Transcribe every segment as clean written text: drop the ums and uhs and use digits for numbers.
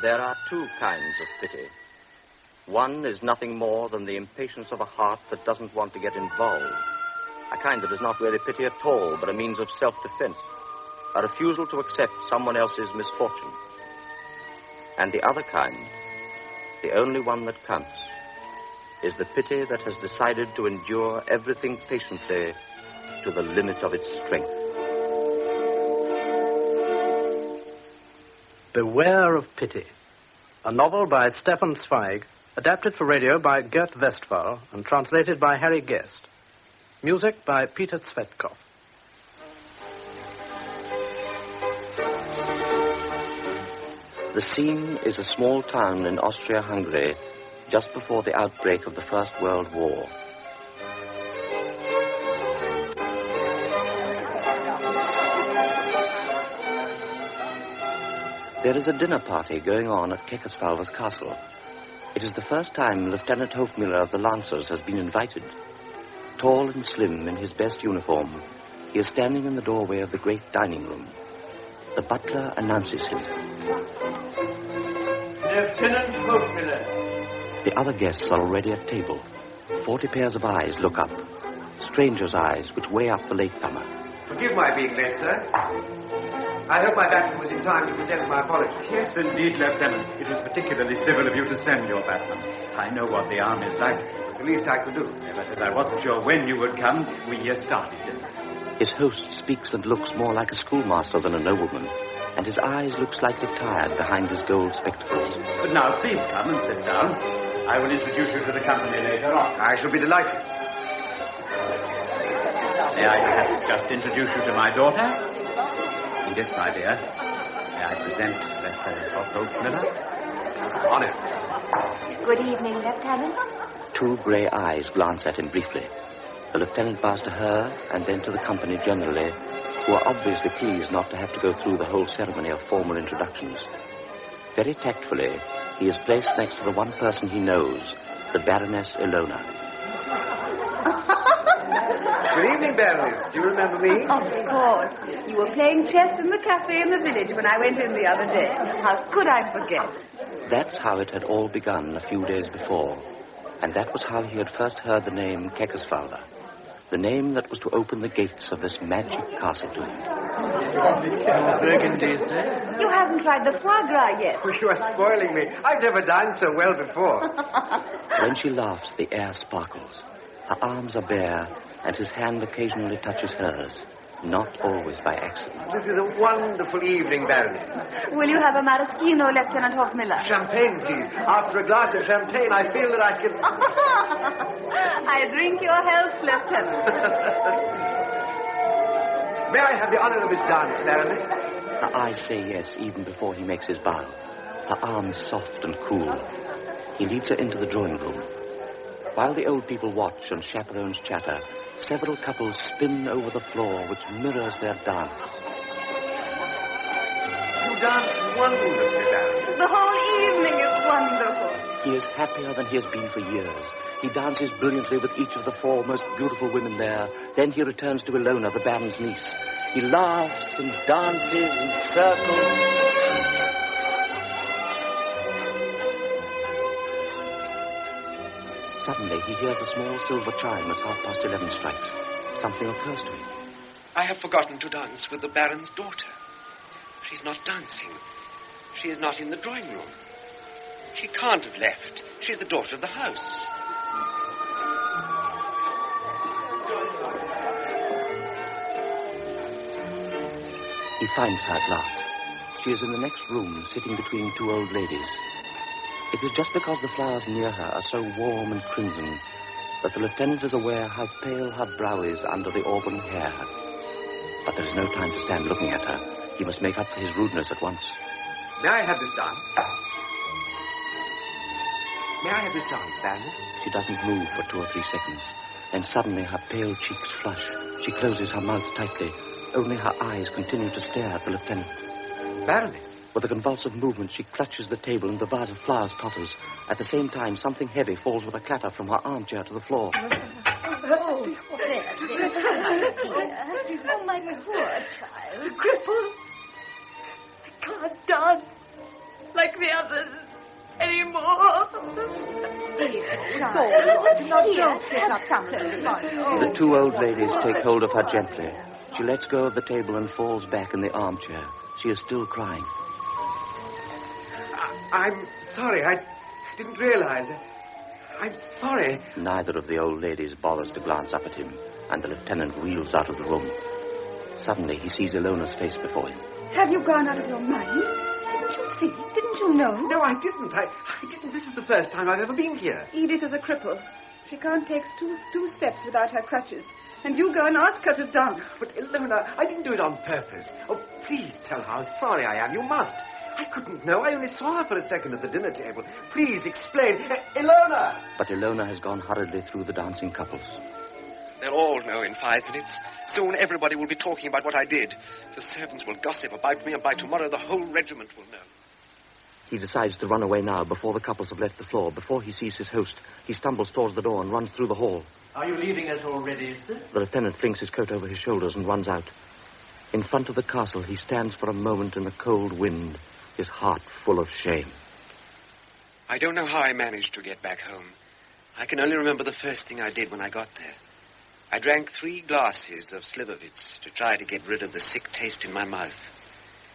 There are two kinds of pity. One is nothing more than the impatience of a heart that doesn't want to get involved. A kind that is not really pity at all, but a means of self-defense. A refusal to accept someone else's misfortune. And the other kind, the only one that counts, is the pity that has decided to endure everything patiently to the limit of its strength. Beware of Pity, a novel by Stefan Zweig, adapted for radio by Gert Westphal and translated by Harry Guest. Music by Peter Tsvetkov. The scene is a small town in Austro-Hungary just before the outbreak of the First World War. There is a dinner party going on at Kekesfalva's castle. It is the first time Lieutenant Hofmiller of the Lancers has been invited. Tall and slim in his best uniform, he is standing in the doorway of the great dining room. The butler announces him. Lieutenant Hofmiller. The other guests are already at table. 40 pairs of eyes look up. Strangers' eyes which weigh up the latecomer. Forgive my being late, sir. I hope my batsman was in time to present my apologies. Yes, indeed, Lieutenant. It was particularly civil of you to send your batsman. I know what the arm is like. It was the least I could do. Yeah, but as I wasn't sure when you would come, we started dinner. His host speaks and looks more like a schoolmaster than a nobleman, and his eyes look slightly tired behind his gold spectacles. But now, please come and sit down. I will introduce you to the company later on. I shall be delighted. May I perhaps just introduce you to my daughter? Edith, my dear, may I present Lieutenant Hofmiller? Honor. Good evening, Lieutenant. Two grey eyes glance at him briefly. The lieutenant bows to her and then to the company generally, who are obviously pleased not to have to go through the whole ceremony of formal introductions. Very tactfully, he is placed next to the one person he knows, the Baroness Ilona. Good evening, Baroness. Do you remember me? Of course. You were playing chess in the cafe in the village when I went in the other day. How could I forget? That's how it had all begun a few days before. And that was how he had first heard the name Kekesfalva. The name that was to open the gates of this magic castle to him. Burgundy, sir? You haven't tried the foie gras yet. Oh, you are spoiling me. I've never danced so well before. When she laughs, the air sparkles. Her arms are bare, and his hand occasionally touches hers, not always by accident. This is a wonderful evening, Baroness. Will you have a maraschino, Lieutenant Hofmiller? Champagne, please. After a glass of champagne, I feel that I can... I drink your health, Lieutenant. May I have the honor of this dance, Baroness? Her eyes say yes even before he makes his bow. Her arms soft and cool. He leads her into the drawing room. While the old people watch and chaperones chatter, several couples spin over the floor which mirrors their dance. You dance wonderfully, Baroness. The whole evening is wonderful. He is happier than he has been for years. He dances brilliantly with each of the four most beautiful women there. Then he returns to Ilona, the Baron's niece. He laughs and dances and circles. Suddenly, he hears a small silver chime as 11:30 strikes. Something occurs to him. I have forgotten to dance with the Baron's daughter. She's not dancing. She is not in the drawing room. She can't have left. She's the daughter of the house. He finds her at last. She is in the next room, sitting between two old ladies. It is just because the flowers near her are so warm and crimson that the lieutenant is aware how pale her brow is under the auburn hair. But there is no time to stand looking at her. He must make up for his rudeness at once. May I have this dance? May I have this dance, Baroness? She doesn't move for 2 or 3 seconds. Then suddenly her pale cheeks flush. She closes her mouth tightly. Only her eyes continue to stare at the lieutenant. Baroness? With a convulsive movement, she clutches the table and the vase of flowers totters. At the same time, something heavy falls with a clatter from her armchair to the floor. Oh, dear. Oh, my poor child. Crippled. I can't dance like the others anymore. The two old ladies take hold of her gently. She lets go of the table and falls back in the armchair. She is still crying. I'm sorry. I didn't realize. I'm sorry. Neither of the old ladies bothers to glance up at him, and the lieutenant wheels out of the room. Suddenly, he sees Ilona's face before him. Have you gone out of your mind? Didn't you see? Didn't you know? No, I didn't. I didn't. This is the first time I've ever been here. Edith is a cripple. She can't take two steps without her crutches. And you go and ask her to dance. But, Ilona, I didn't do it on purpose. Oh, please tell her how sorry I am. You must. I couldn't know. I only saw her for a second at the dinner table. Please explain. Ilona! But Ilona has gone hurriedly through the dancing couples. They'll all know in 5 minutes. Soon everybody will be talking about what I did. The servants will gossip about me, and by tomorrow the whole regiment will know. He decides to run away now, before the couples have left the floor. Before he sees his host, he stumbles towards the door and runs through the hall. Are you leaving us already, sir? The lieutenant flings his coat over his shoulders and runs out. In front of the castle, he stands for a moment in the cold wind, his heart full of shame. I don't know how I managed to get back home. I can only remember the first thing I did when I got there. I drank 3 glasses of Slivovitz to try to get rid of the sick taste in my mouth.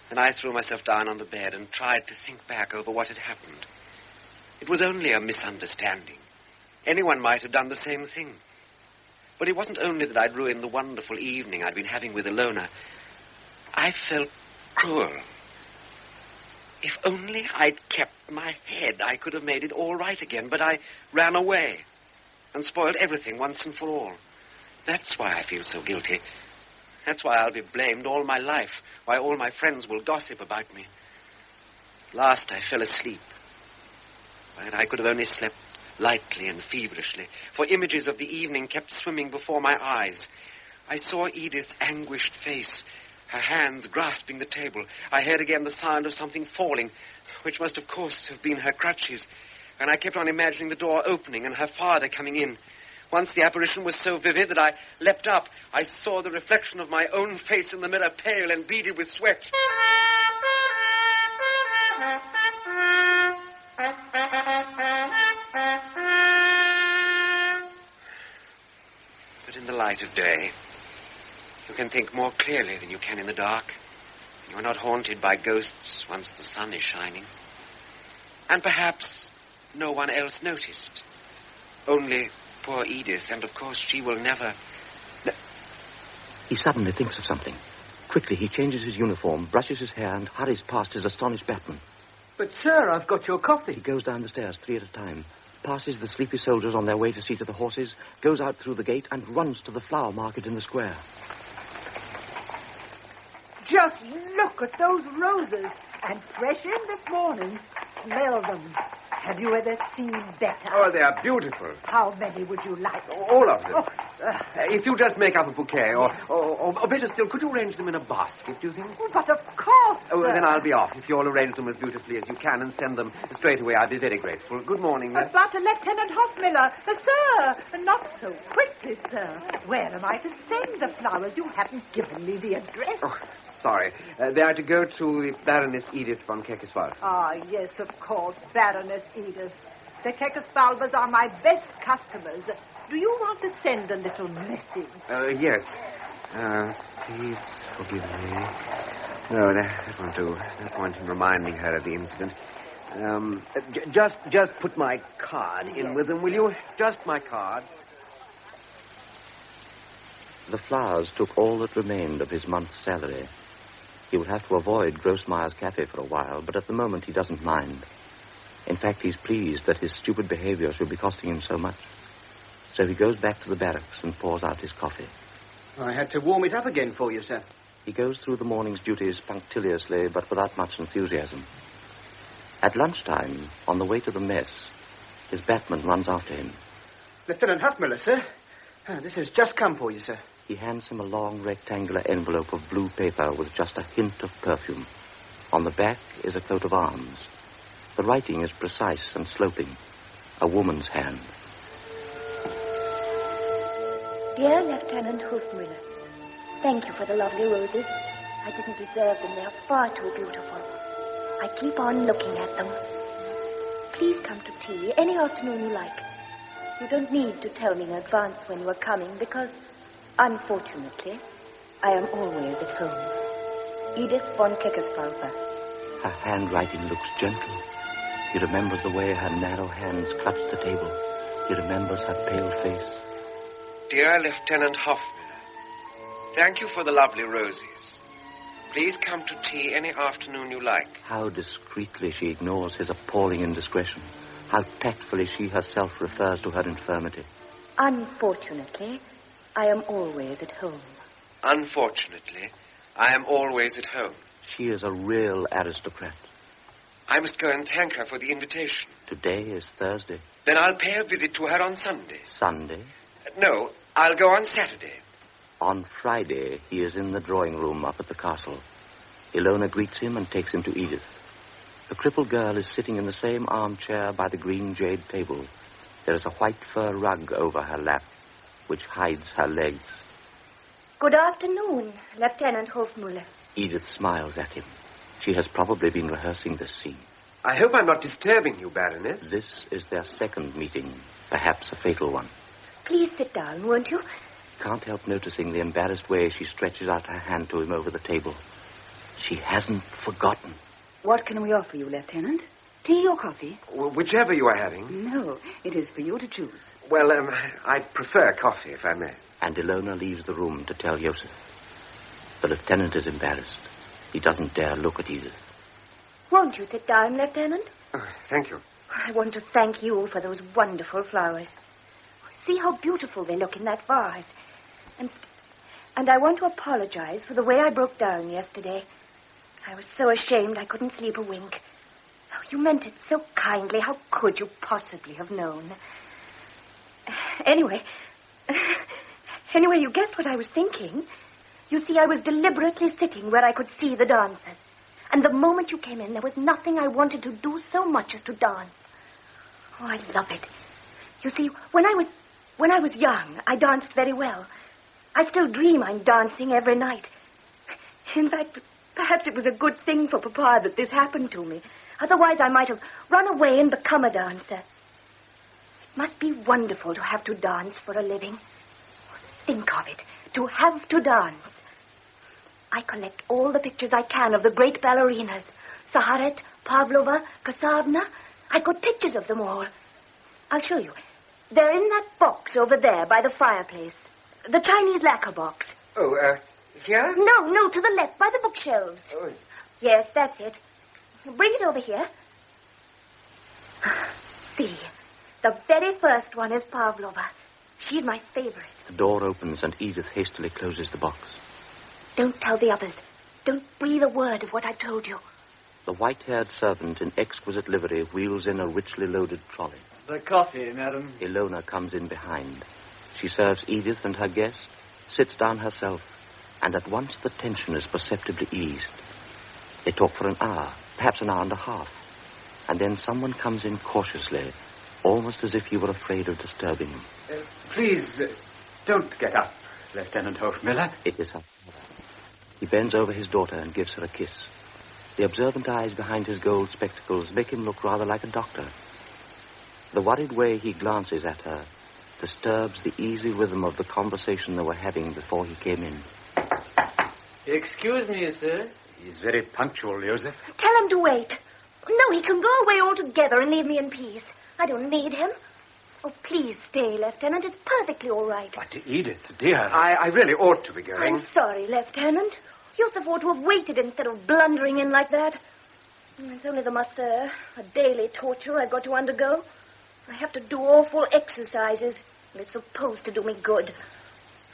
Then I threw myself down on the bed and tried to think back over what had happened. It was only a misunderstanding. Anyone might have done the same thing. But it wasn't only that I'd ruined the wonderful evening I'd been having with Ilona. I felt cruel. If only I'd kept my head, I could have made it all right again. But I ran away and spoiled everything once and for all. That's why I feel so guilty. That's why I'll be blamed all my life, why all my friends will gossip about me. Last I fell asleep. But I could have only slept lightly and feverishly, for images of the evening kept swimming before my eyes. I saw Edith's anguished face, her hands grasping the table. I heard again the sound of something falling, which must, of course, have been her crutches. And I kept on imagining the door opening and her father coming in. Once the apparition was so vivid that I leapt up. I saw the reflection of my own face in the mirror, pale and beaded with sweat. But in the light of day, you can think more clearly than you can in the dark. You are not haunted by ghosts once the sun is shining. And perhaps no one else noticed. Only poor Edith, and of course she will never... He suddenly thinks of something. Quickly, he changes his uniform, brushes his hair, and hurries past his astonished batman. But, sir, I've got your coffee. He goes down the stairs 3 at a time, passes the sleepy soldiers on their way to see to the horses, goes out through the gate, and runs to the flower market in the square. Just look at those roses. And fresh in this morning. Smell them. Have you ever seen better? Oh, they are beautiful. How many would you like? All of them. Oh, If you just make up a bouquet, or better still, could you arrange them in a basket, do you think? oh, but of course. Oh, then I'll be off. If you'll arrange them as beautifully as you can and send them straight away, I'd be very grateful. Good morning. But Lieutenant Hofmiller, sir, not so quickly, sir. Where am I to send the flowers? You haven't given me the address. Oh, sorry. They are to go to the Baroness Edith von Kekesfalva. Ah, yes, of course, Baroness Edith. The Kekesfalvas are my best customers. Do you want to send a little message? Yes. Please forgive me. No, that won't do. No point in reminding her of the incident. Just put my card in with them, will you? Just my card. The flowers took all that remained of his month's salary. He would have to avoid Grossmeyer's cafe for a while, but at the moment he doesn't mind. In fact, he's pleased that his stupid behavior should be costing him so much. So he goes back to the barracks and pours out his coffee. I had to warm it up again for you, sir. He goes through the morning's duties punctiliously, but without much enthusiasm. At lunchtime, on the way to the mess, his batman runs after him. Lieutenant Hofmiller, sir. This has just come for you, sir. He hands him a long rectangular envelope of blue paper with just a hint of perfume. On the back is a coat of arms. The writing is precise and sloping. A woman's hand. Dear Lieutenant Hofmiller, thank you for the lovely roses. I didn't deserve them. They are far too beautiful. I keep on looking at them. Please come to tea any afternoon you like. You don't need to tell me in advance when you are coming because, unfortunately, I am always at home. Edith von Kekesfalva. Her handwriting looks gentle. He remembers the way her narrow hands clutched the table. He remembers her pale face. Dear Lieutenant Hofmiller, thank you for the lovely roses. Please come to tea any afternoon you like. How discreetly she ignores his appalling indiscretion. How tactfully she herself refers to her infirmity. Unfortunately, I am always at home. Unfortunately, I am always at home. She is a real aristocrat. I must go and thank her for the invitation. Today is Thursday. Then I'll pay a visit to her on Sunday. Sunday? No, I'll go on Saturday. On Friday, he is in the drawing room up at the castle. Ilona greets him and takes him to Edith. The crippled girl is sitting in the same armchair by the green jade table. There is a white fur rug over her lap, which hides her legs. Good afternoon, Lieutenant Hofmiller. Edith smiles at him. She has probably been rehearsing this scene. I hope I'm not disturbing you, Baroness. This is their second meeting, perhaps a fatal one. Please sit down, won't you? Can't help noticing the embarrassed way she stretches out her hand to him over the table. She hasn't forgotten. What can we offer you, Lieutenant? Tea or coffee? Whichever you are having. No, it is for you to choose. Well, I prefer coffee, if I may. And Ilona leaves the room to tell Joseph. The lieutenant is embarrassed. He doesn't dare look at Edith. Won't you sit down, Lieutenant? Oh, thank you. I want to thank you for those wonderful flowers. See how beautiful they look in that vase. And I want to apologize for the way I broke down yesterday. I was so ashamed I couldn't sleep a wink. Oh, you meant it so kindly. How could you possibly have known? Anyway, you guessed what I was thinking. You see, I was deliberately sitting where I could see the dancers. And the moment you came in, there was nothing I wanted to do so much as to dance. Oh, I love it. You see, when I was young, I danced very well. I still dream I'm dancing every night. In fact, perhaps it was a good thing for Papa that this happened to me. Otherwise, I might have run away and become a dancer. It must be wonderful to have to dance for a living. Think of it, to have to dance. I collect all the pictures I can of the great ballerinas. Saharet, Pavlova, Kasavna. I've got pictures of them all. I'll show you. They're in that box over there by the fireplace. The Chinese lacquer box. Oh, here? No, to the left, by the bookshelves. Oh. Yes, that's it. Bring it over here. See, the very first one is Pavlova. She's my favorite. The door opens and Edith hastily closes the box. Don't tell the others. Don't breathe a word of what I told you. The white-haired servant in exquisite livery wheels in a richly loaded trolley. The coffee, madam. Ilona comes in behind. She serves Edith and her guest, sits down herself, and at once the tension is perceptibly eased. They talk for an hour, perhaps an hour and a half, and then someone comes in cautiously, almost as if you were afraid of disturbing him. Please, don't get up, Lieutenant Hofmiller. It is her father. He bends over his daughter and gives her a kiss. The observant eyes behind his gold spectacles make him look rather like a doctor. The worried way he glances at her disturbs the easy rhythm of the conversation they were having before he came in. Excuse me, sir. He's very punctual, Joseph. Tell him to wait. No, he can go away altogether and leave me in peace. I don't need him. Oh, please stay, Lieutenant. It's perfectly all right. But, Edith, dear. I really ought to be going. I'm sorry, Lieutenant. Yusuf ought to have waited instead of blundering in like that. It's only the masseur, a daily torture I've got to undergo. I have to do awful exercises, and it's supposed to do me good.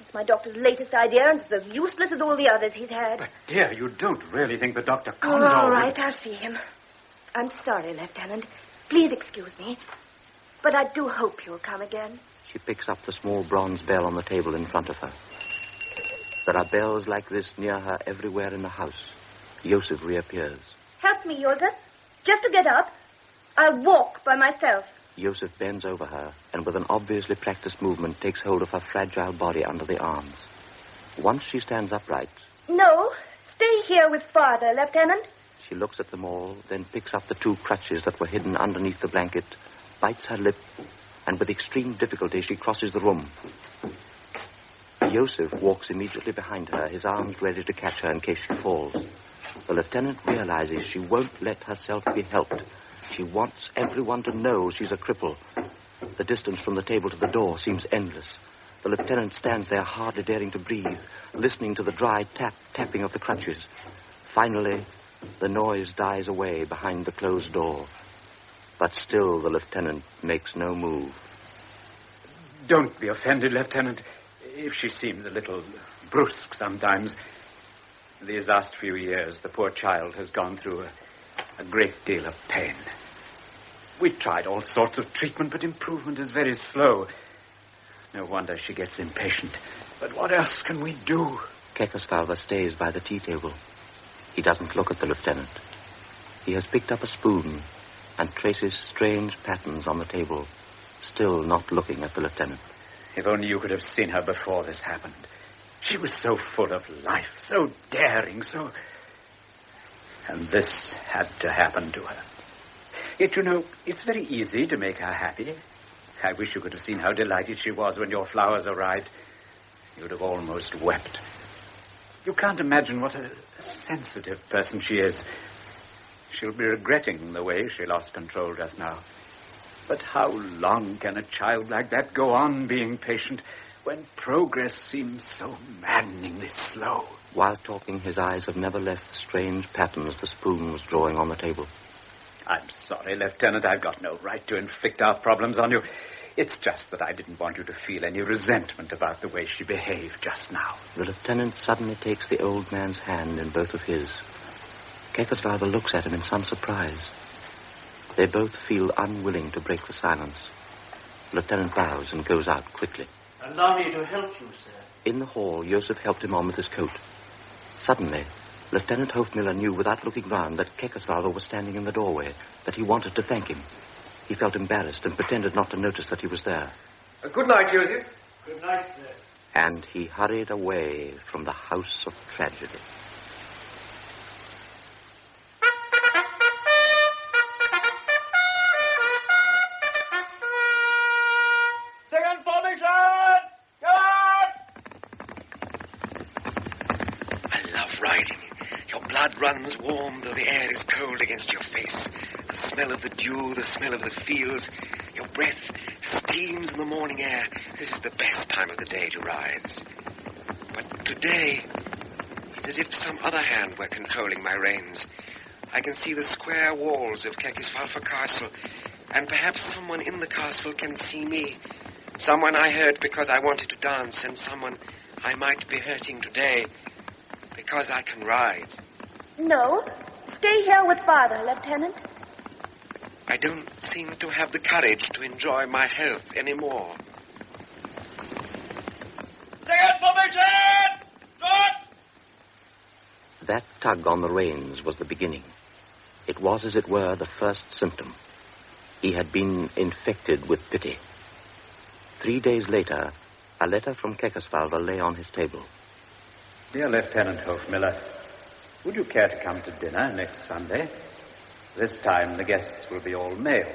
It's my doctor's latest idea, and it's as useless as all the others he's had. But, dear, you don't really think the Dr. Oh, Condor all right, I'll see him. I'm sorry, Lieutenant. Please excuse me. But I do hope you'll come again. She picks up the small bronze bell on the table in front of her. There are bells like this near her everywhere in the house. Joseph reappears. Help me, Joseph. Just to get up. I'll walk by myself. Joseph bends over her and with an obviously practiced movement takes hold of her fragile body under the arms. Once she stands upright. No, stay here with Father, Lieutenant. She looks at them all, then picks up the 2 crutches that were hidden underneath the blanket, bites her lip, and with extreme difficulty she crosses the room. Joseph walks immediately behind her, his arms ready to catch her in case she falls. The lieutenant realizes she won't let herself be helped. She wants everyone to know she's a cripple. The distance from the table to the door seems endless. The lieutenant stands there, hardly daring to breathe, listening to the dry tapping of the crutches. Finally, the noise dies away behind the closed door. But still the lieutenant makes no move. Don't be offended, Lieutenant, if she seems a little brusque sometimes. These last few years, the poor child has gone through a great deal of pain. We've tried all sorts of treatment, but improvement is very slow. No wonder she gets impatient. But what else can we do? Kekesfalva stays by the tea table. He doesn't look at the lieutenant. He has picked up a spoon and traces strange patterns on the table, still not looking at the lieutenant. If only you could have seen her before this happened. She was so full of life, so daring, so... And this had to happen to her. Yet, you know, it's very easy to make her happy. I wish you could have seen how delighted she was when your flowers arrived. You'd have almost wept. You can't imagine what a sensitive person she is. She'll be regretting the way she lost control just now. But how long can a child like that go on being patient when progress seems so maddeningly slow? While talking, his eyes have never left the strange patterns the spoon was drawing on the table. I'm sorry, Lieutenant. I've got no right to inflict our problems on you. It's just that I didn't want you to feel any resentment about the way she behaved just now. The lieutenant suddenly takes the old man's hand in both of his. Kekesfalva looks at him in some surprise. They both feel unwilling to break the silence. The lieutenant bows and goes out quickly. Allow me to help you, sir. In the hall, Joseph helped him on with his coat. Suddenly, Lieutenant Hofmiller knew without looking round that Kekesfalva was standing in the doorway, that he wanted to thank him. He felt embarrassed and pretended not to notice that he was there. Good night, Joseph. Good night, sir. And he hurried away from the house of tragedy. Second formation! Go out! I love riding. Your blood runs warm though the air is cold against your face. The smell of the dew, the smell of the fields. Your breath steams in the morning air. This is the best time of the day to ride. But today, it's as if some other hand were controlling my reins. I can see the square walls of Kekesfalva Castle, and perhaps someone in the castle can see me. Someone I hurt because I wanted to dance, and someone I might be hurting today because I can ride. No. Stay here with Father, Lieutenant. I don't seem to have the courage to enjoy my health anymore. Second formation! Start! That tug on the reins was the beginning. It was, as it were, the first symptom. He had been infected with pity. 3 days later, a letter from Kekesfalva lay on his table. Dear Lieutenant Hofmiller, would you care to come to dinner next Sunday? This time the guests will be all male.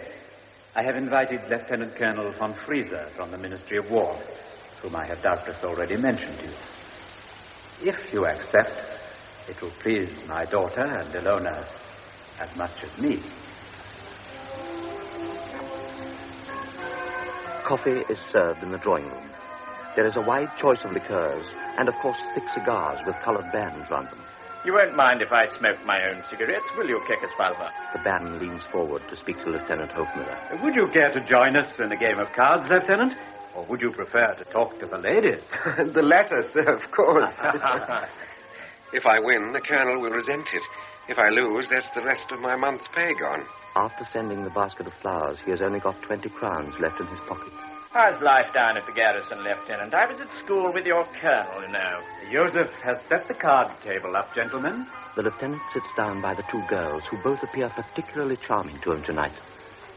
I have invited Lieutenant Colonel von Frieser from the Ministry of War, whom I have doubtless already mentioned to you. If you accept, it will please my daughter and Ilona as much as me. Coffee is served in the drawing room. There is a wide choice of liqueurs and, of course, thick cigars with colored bands round them. You won't mind if I smoke my own cigarettes, will you, Kekesfalva? The baron leans forward to speak to Lieutenant Hofmiller. Would you care to join us in a game of cards, Lieutenant? Or would you prefer to talk to the ladies? The latter, sir, of course. If I win, the colonel will resent it. If I lose, that's the rest of my month's pay gone. After sending the basket of flowers, he has only got 20 crowns left in his pocket. How's life down at the garrison, Lieutenant? I was at school with your colonel, you know. Joseph has set the card table up, gentlemen. The lieutenant sits down by the 2 girls, who both appear particularly charming to him tonight.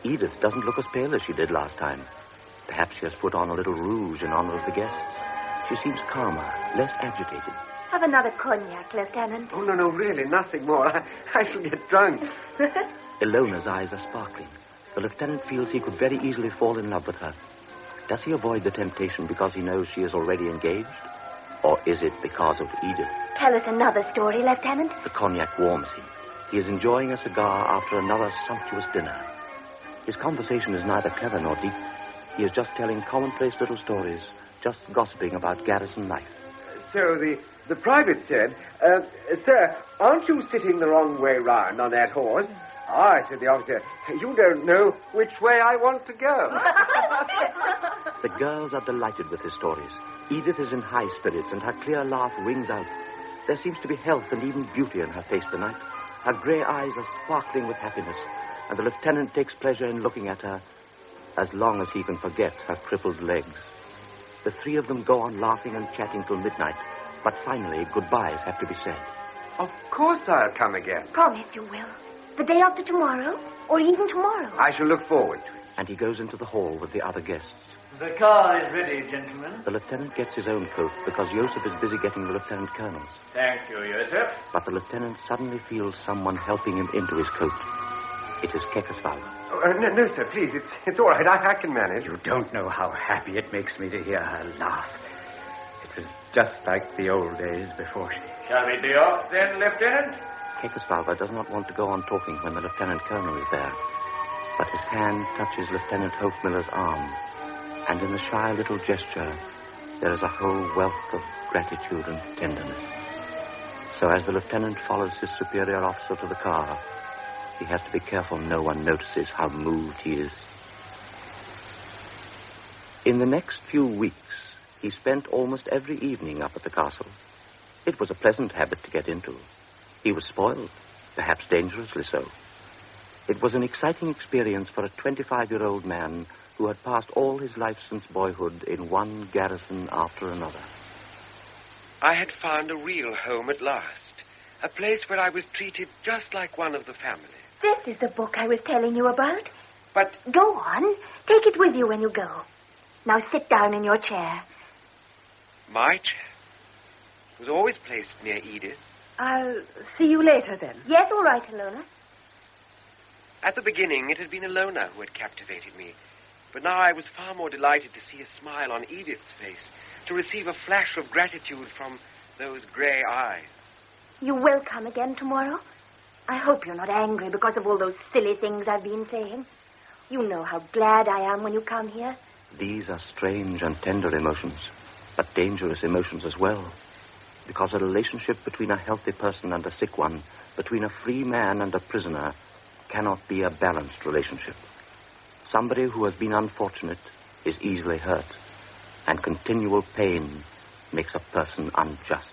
Edith doesn't look as pale as she did last time. Perhaps she has put on a little rouge in honor of the guests. She seems calmer, less agitated. Have another cognac, Lieutenant. Oh, no, really, nothing more. I shall get drunk. Ilona's eyes are sparkling. The lieutenant feels he could very easily fall in love with her. Does he avoid the temptation because he knows she is already engaged? Or is it because of Edith? Tell us another story, Lieutenant. The cognac warms him. He is enjoying a cigar after another sumptuous dinner. His conversation is neither clever nor deep. He is just telling commonplace little stories, just gossiping about garrison life. So the private said, sir, aren't you sitting the wrong way round on that horse? I said the officer, you don't know which way I want to go. The girls are delighted with his stories. Edith is in high spirits, and her clear laugh rings out. There seems to be health and even beauty in her face tonight. Her grey eyes are sparkling with happiness, and the lieutenant takes pleasure in looking at her as long as he can forget her crippled legs. The three of them go on laughing and chatting till midnight, but finally goodbyes have to be said. Of course I'll come again. Promise you will. The day after tomorrow, or even tomorrow. I shall look forward to it. And he goes into the hall with the other guests. The car is ready, gentlemen. The lieutenant gets his own coat because Joseph is busy getting the lieutenant colonel's. Thank you, Joseph. But the lieutenant suddenly feels someone helping him into his coat. It is Kekesfalva. Oh, no, sir, please. It's all right. I can manage. You don't know how happy it makes me to hear her laugh. It was just like the old days before she... Shall we be off then, Lieutenant? Kekesfalva does not want to go on talking when the lieutenant colonel is there. But his hand touches Lieutenant Hofmiller's arm, and in the shy little gesture, there is a whole wealth of gratitude and tenderness. So as the lieutenant follows his superior officer to the car, he has to be careful no one notices how moved he is. In the next few weeks, he spent almost every evening up at the castle. It was a pleasant habit to get into. He was spoiled, perhaps dangerously so. It was an exciting experience for a 25-year-old man who had passed all his life since boyhood in one garrison after another. I had found a real home at last. A place where I was treated just like one of the family. This is the book I was telling you about. But... Go on. Take it with you when you go. Now sit down in your chair. My chair was always placed near Edith. I'll see you later, then. Yes, all right, Ilona. At the beginning, it had been Ilona who had captivated me. But now I was far more delighted to see a smile on Edith's face, to receive a flash of gratitude from those grey eyes. You will come again tomorrow? I hope you're not angry because of all those silly things I've been saying. You know how glad I am when you come here. These are strange and tender emotions, but dangerous emotions as well. Because a relationship between a healthy person and a sick one, between a free man and a prisoner, cannot be a balanced relationship. Somebody who has been unfortunate is easily hurt, and continual pain makes a person unjust.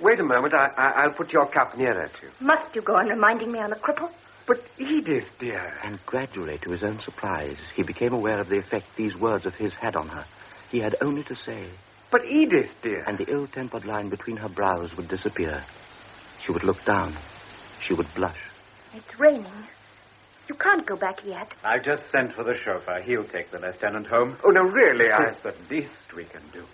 Wait a moment. I'll put your cup nearer to you. Must you go on reminding me I'm a cripple? But Edith, dear. And gradually, to his own surprise, he became aware of the effect these words of his had on her. He had only to say... But Edith, dear. And the ill-tempered line between her brows would disappear. She would look down. She would blush. It's raining. You can't go back yet. I just sent for the chauffeur. He'll take the lieutenant home. Oh, no, really, It's the least we can do.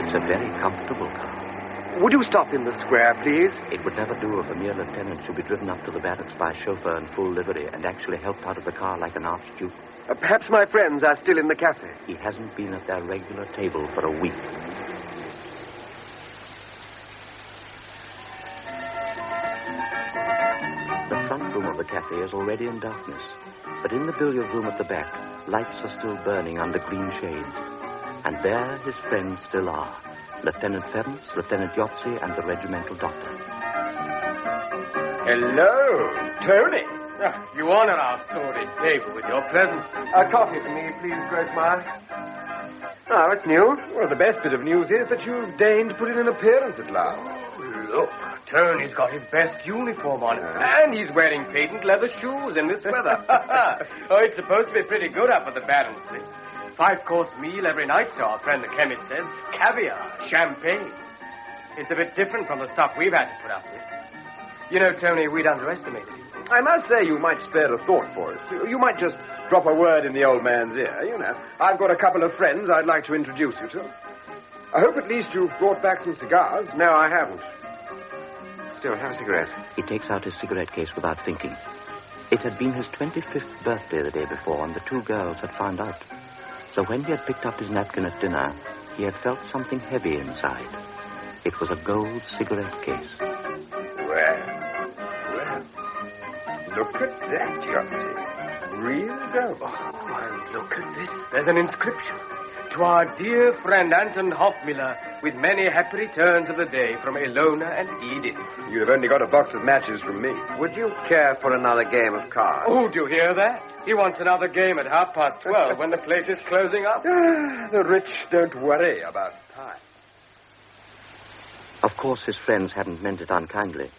It's a very comfortable car. Would you stop in the square, please? It would never do if a mere lieutenant should be driven up to the barracks by a chauffeur in full livery and actually helped out of the car like an archduke. Perhaps my friends are still in the cafe. He hasn't been at their regular table for a week. The front room of the cafe is already in darkness, but in the billiard room at the back, lights are still burning under green shades. And there his friends still are, Lieutenant Ferenc, Lieutenant Yotzi, and the regimental doctor. Hello, Tony. You honor our sordid table with your presence. A coffee for me, please, Grossmeyer. Oh, it's new. Well, the best bit of news is that you've deigned to put in an appearance at last. Look, Tony's got his best uniform on, and he's wearing patent leather shoes in this weather. Oh, it's supposed to be pretty good up at the Baron's place. 5-course meal every night, so our friend the chemist says. Caviar, champagne. It's a bit different from the stuff we've had to put up with. You know, Tony, we'd underestimated you. I must say you might spare a thought for us. You might just drop a word in the old man's ear, you know. I've got a couple of friends I'd like to introduce you to. I hope at least you've brought back some cigars. No, I haven't. Still, have a cigarette. He takes out his cigarette case without thinking. It had been his 25th birthday the day before, and the two girls had found out. So when he had picked up his napkin at dinner, he had felt something heavy inside. It was a gold cigarette case. Well, look at that, Yossi. Real gold. Oh, and look at this. There's an inscription. To our dear friend Anton Hofmiller, with many happy returns of the day from Ilona and Edith. You'd have only got a box of matches from me. Would you care for another game of cards? Oh, do you hear that? He wants another game at 12:30 when the plate is closing up. The rich don't worry about time. Of course, his friends hadn't meant it unkindly,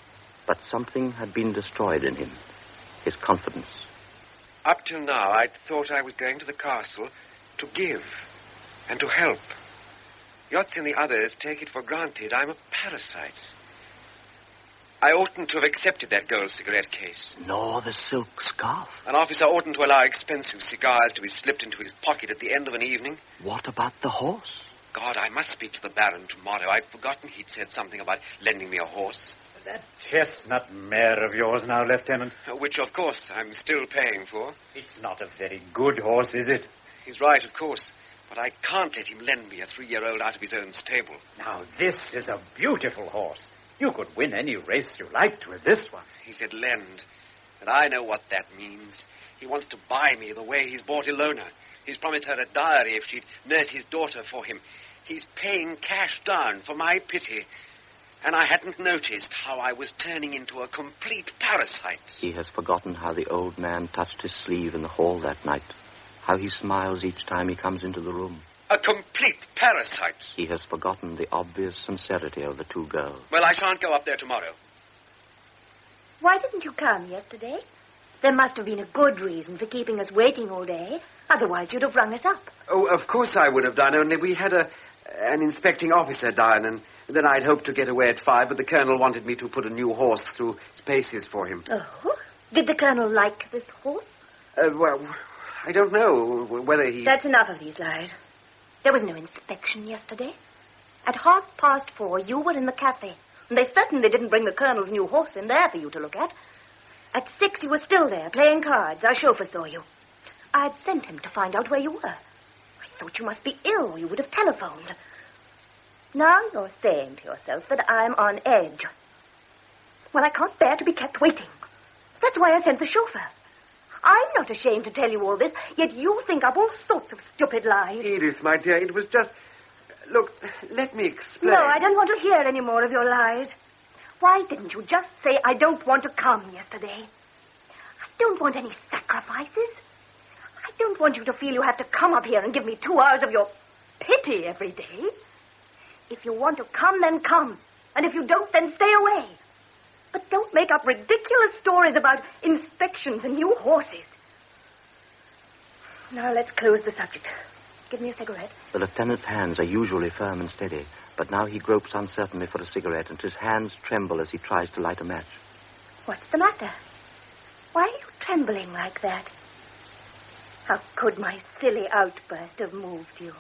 but something had been destroyed in him. His confidence. Up till now, I'd thought I was going to the castle to give and to help. Yotzi and the others take it for granted I'm a parasite. I oughtn't to have accepted that gold cigarette case. Nor the silk scarf. An officer oughtn't to allow expensive cigars to be slipped into his pocket at the end of an evening. What about the horse? God, I must speak to the Baron tomorrow. I'd forgotten he'd said something about lending me a horse. That chestnut mare of yours now, Lieutenant. Which, of course, I'm still paying for. It's not a very good horse, is it? He's right, of course. But I can't let him lend me a 3-year-old out of his own stable. Now, this is a beautiful horse. You could win any race you liked with this one. He said lend. And I know what that means. He wants to buy me the way he's bought Ilona. He's promised her a dowry if she'd nurse his daughter for him. He's paying cash down for my pity. And I hadn't noticed how I was turning into a complete parasite. He has forgotten how the old man touched his sleeve in the hall that night. How he smiles each time he comes into the room. A complete parasite. He has forgotten the obvious sincerity of the two girls. Well, I shan't go up there tomorrow. Why didn't you come yesterday? There must have been a good reason for keeping us waiting all day. Otherwise, you'd have rung us up. Oh, of course I would have done, only we had an inspecting officer down, and then I'd hoped to get away at 5, but the colonel wanted me to put a new horse through its paces for him. Oh? Did the colonel like this horse? Well, I don't know whether he... That's enough of these lies. There was no inspection yesterday. At 4:30, you were in the cafe, and they certainly didn't bring the colonel's new horse in there for you to look at. At 6, you were still there, playing cards. Our chauffeur saw you. I'd sent him to find out where you were. I thought you must be ill, or you would have telephoned. Now you're saying to yourself that I'm on edge. Well, I can't bear to be kept waiting. That's why I sent the chauffeur. I'm not ashamed to tell you all this, yet you think up all sorts of stupid lies. Edith, my dear, it was just... Look, let me explain. No, I don't want to hear any more of your lies. Why didn't you just say, I don't want to come yesterday? I don't want any sacrifices. I don't want you to feel you have to come up here and give me 2 hours of your pity every day. If you want to come, then come. And if you don't, then stay away. But don't make up ridiculous stories about inspections and new horses. Now, let's close the subject. Give me a cigarette. The lieutenant's hands are usually firm and steady, but now he gropes uncertainly for a cigarette, and his hands tremble as he tries to light a match. What's the matter? Why are you trembling like that? How could my silly outburst have moved you?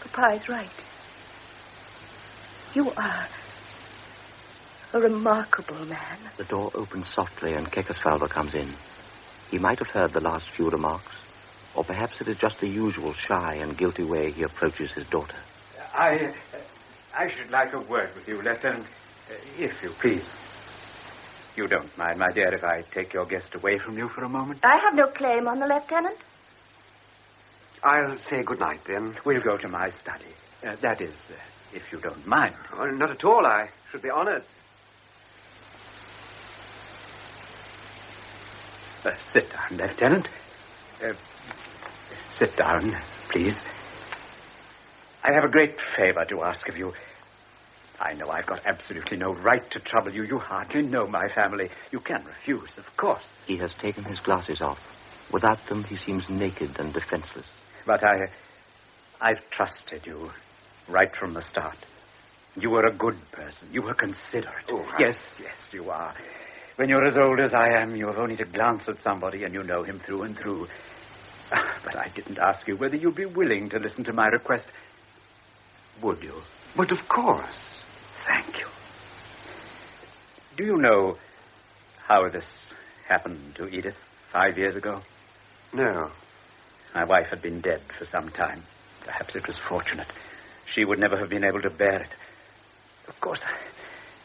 Papa's right. You are a remarkable man. The door opens softly and Kekesfalva comes in. He might have heard the last few remarks, or perhaps it is just the usual shy and guilty way he approaches his daughter. I should like a word with you, Lieutenant, if you please. You don't mind, my dear, if I take your guest away from you for a moment? I have no claim on the lieutenant. I'll say good night, then. We'll go to my study. That is, if you don't mind. Oh, not at all. I should be honored. Sit down, Lieutenant. Sit down, please. I have a great favor to ask of you. I know I've got absolutely no right to trouble you. You hardly know my family. You can refuse, of course. He has taken his glasses off. Without them, he seems naked and defenseless. But I've trusted you right from the start. You were a good person. You were considerate. Oh, Yes, you are. When you're as old as I am, you have only to glance at somebody and you know him through and through. But I didn't ask you whether you'd be willing to listen to my request would you? But of course. Thank you. Do you know how this happened to Edith 5 years ago? No. My wife had been dead for some time. Perhaps it was fortunate. She would never have been able to bear it. Of course,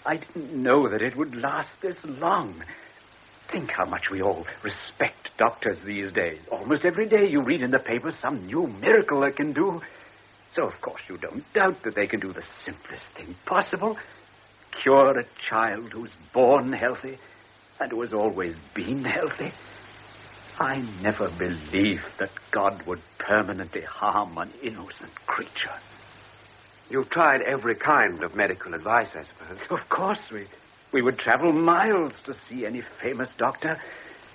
I didn't know that it would last this long. Think how much we all respect doctors these days. Almost every day you read in the paper some new miracle they can do. So, of course, you don't doubt that they can do the simplest thing possible. Cure a child who's born healthy and who has always been healthy. I never believed that God would permanently harm an innocent creature. You've tried every kind of medical advice, I suppose. Of course, we would travel miles to see any famous doctor.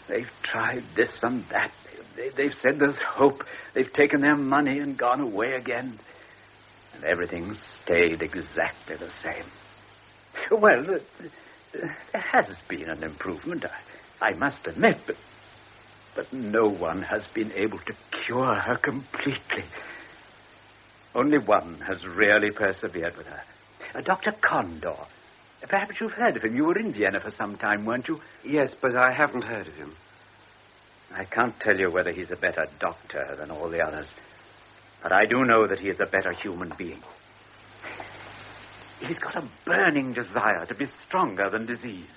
They've tried this and that. They've said there's hope. They've taken their money and gone away again. And everything stayed exactly the same. Well, there has been an improvement, I must admit, but no one has been able to cure her completely. Only one has really persevered with her. Dr. Condor. Perhaps you've heard of him. You were in Vienna for some time, weren't you? Yes, but I haven't heard of him. I can't tell you whether he's a better doctor than all the others, but I do know that he is a better human being. He's got a burning desire to be stronger than disease.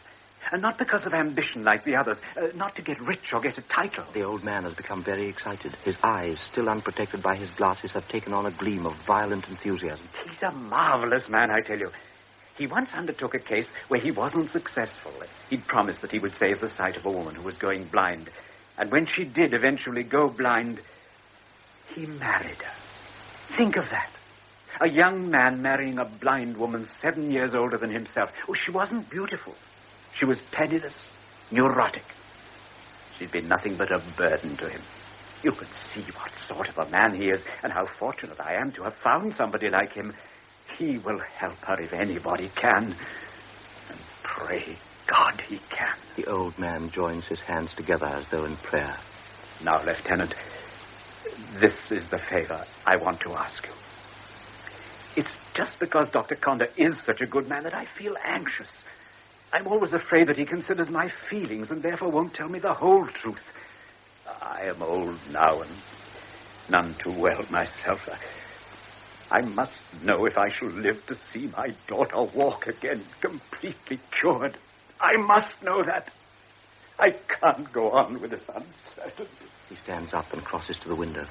And not because of ambition like the others, not to get rich or get a title. The old man has become very excited. His eyes, still unprotected by his glasses, have taken on a gleam of violent enthusiasm. He's a marvelous man, I tell you. He once undertook a case where he wasn't successful. He'd promised that he would save the sight of a woman who was going blind. And when she did eventually go blind, he married her. Think of that. A young man marrying a blind woman 7 years older than himself. Oh, she wasn't beautiful. She was penniless, neurotic. She'd been nothing but a burden to him. You could see what sort of a man he is and how fortunate I am to have found somebody like him. He will help her if anybody can. And pray God he can. The old man joins his hands together as though in prayer. Now, Lieutenant, this is the favor I want to ask you. It's just because Dr. Condor is such a good man that I feel anxious. I'm always afraid that he considers my feelings and therefore won't tell me the whole truth. I am old now and none too well myself. I must know if I shall live to see my daughter walk again, completely cured. I must know that. I can't go on with this uncertainty. He stands up and crosses to the window.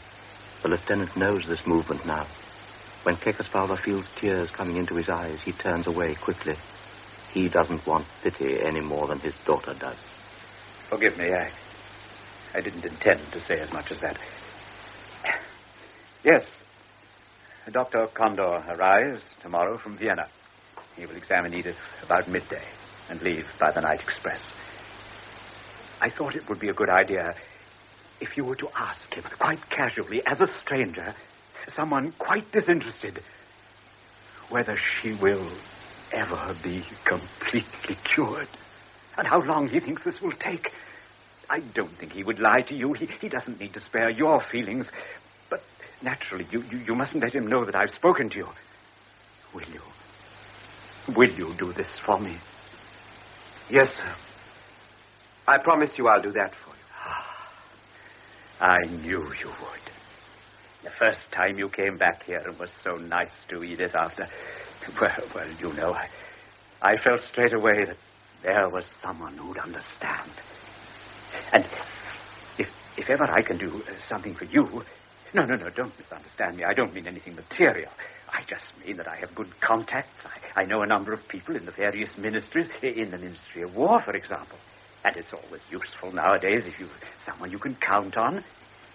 The lieutenant knows this movement now. When Kekesfalva feels tears coming into his eyes, he turns away quickly. He doesn't want pity any more than his daughter does. Forgive me, I didn't intend to say as much as that. Yes, Dr. Condor arrives tomorrow from Vienna. He will examine Edith about midday and leave by the night express. I thought it would be a good idea if you were to ask him quite casually, as a stranger, someone quite disinterested, whether she will ever be completely cured, and how long he thinks this will take. I don't think he would lie to you. He doesn't need to spare your feelings, but naturally you mustn't let him know that I've spoken to you. Will you? Will you do this for me? Yes, sir. I promise you I'll do that for you. I knew you would. The first time you came back here and was so nice to Edith after... Well, you know, I felt straight away that there was someone who'd understand. And if ever I can do something for you... No, don't misunderstand me. I don't mean anything material. I just mean that I have good contacts. I know a number of people in the various ministries, in the Ministry of War, for example. And it's always useful nowadays if you've someone you can count on.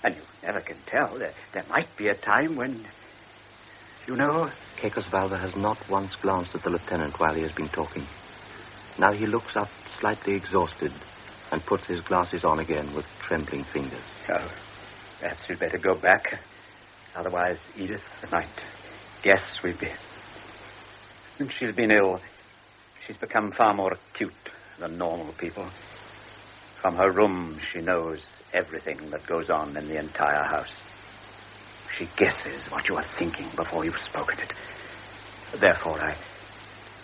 And you never can tell. There might be a time when... You know... Kekesfalva has not once glanced at the lieutenant while he has been talking. Now he looks up, slightly exhausted, and puts his glasses on again with trembling fingers. Oh, perhaps you'd better go back. Otherwise, Edith might guess we've been... Since she's been ill, she's become far more acute than normal people. From her room, she knows everything that goes on in the entire house. She guesses what you are thinking before you've spoken it. Therefore,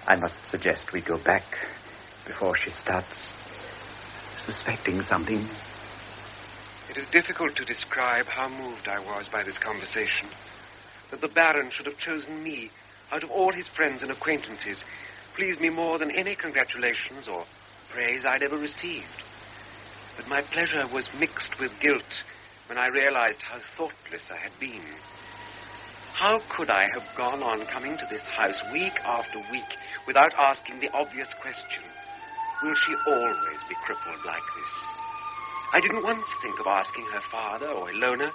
I must suggest we go back before she starts suspecting something. It is difficult to describe how moved I was by this conversation. That the Baron should have chosen me out of all his friends and acquaintances pleased me more than any congratulations or praise I'd ever received. But my pleasure was mixed with guilt when I realized how thoughtless I had been. How could I have gone on coming to this house week after week without asking the obvious question, will she always be crippled like this? I didn't once think of asking her father or Ilona,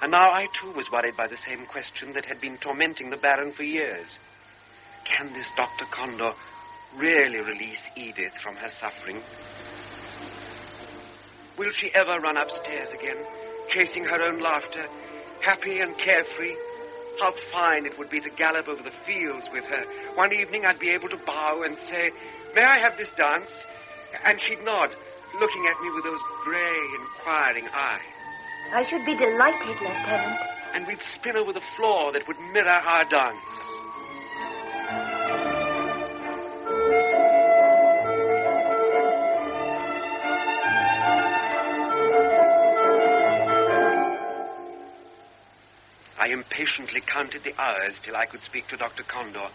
and now I too was worried by the same question that had been tormenting the Baron for years. Can this Dr. Condor really release Edith from her suffering? Will she ever run upstairs again, chasing her own laughter, happy and carefree? How fine it would be to gallop over the fields with her. One evening I'd be able to bow and say, "May I have this dance?" And she'd nod, looking at me with those grey, inquiring eyes. I should be delighted, Lieutenant. And we'd spin over the floor that would mirror our dance. I impatiently counted the hours till I could speak to Dr. Condor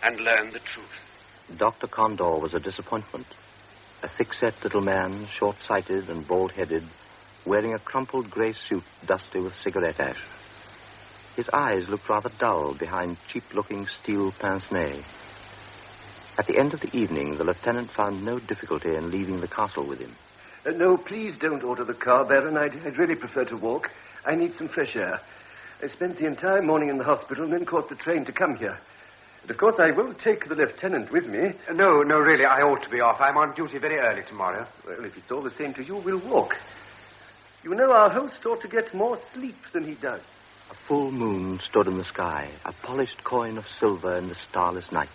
and learn the truth. Dr. Condor was a disappointment. A thick-set little man, short-sighted and bald-headed, wearing a crumpled grey suit dusty with cigarette ash. His eyes looked rather dull behind cheap-looking steel pince-nez. At the end of the evening, the lieutenant found no difficulty in leaving the castle with him. No, please don't order the car, Baron. I'd really prefer to walk. I need some fresh air. I spent the entire morning in the hospital and then caught the train to come here. And of course, I will take the lieutenant with me. No, really, I ought to be off. I'm on duty very early tomorrow. Well, if it's all the same to you, we'll walk. You know, our host ought to get more sleep than he does. A full moon stood in the sky, a polished coin of silver in the starless night.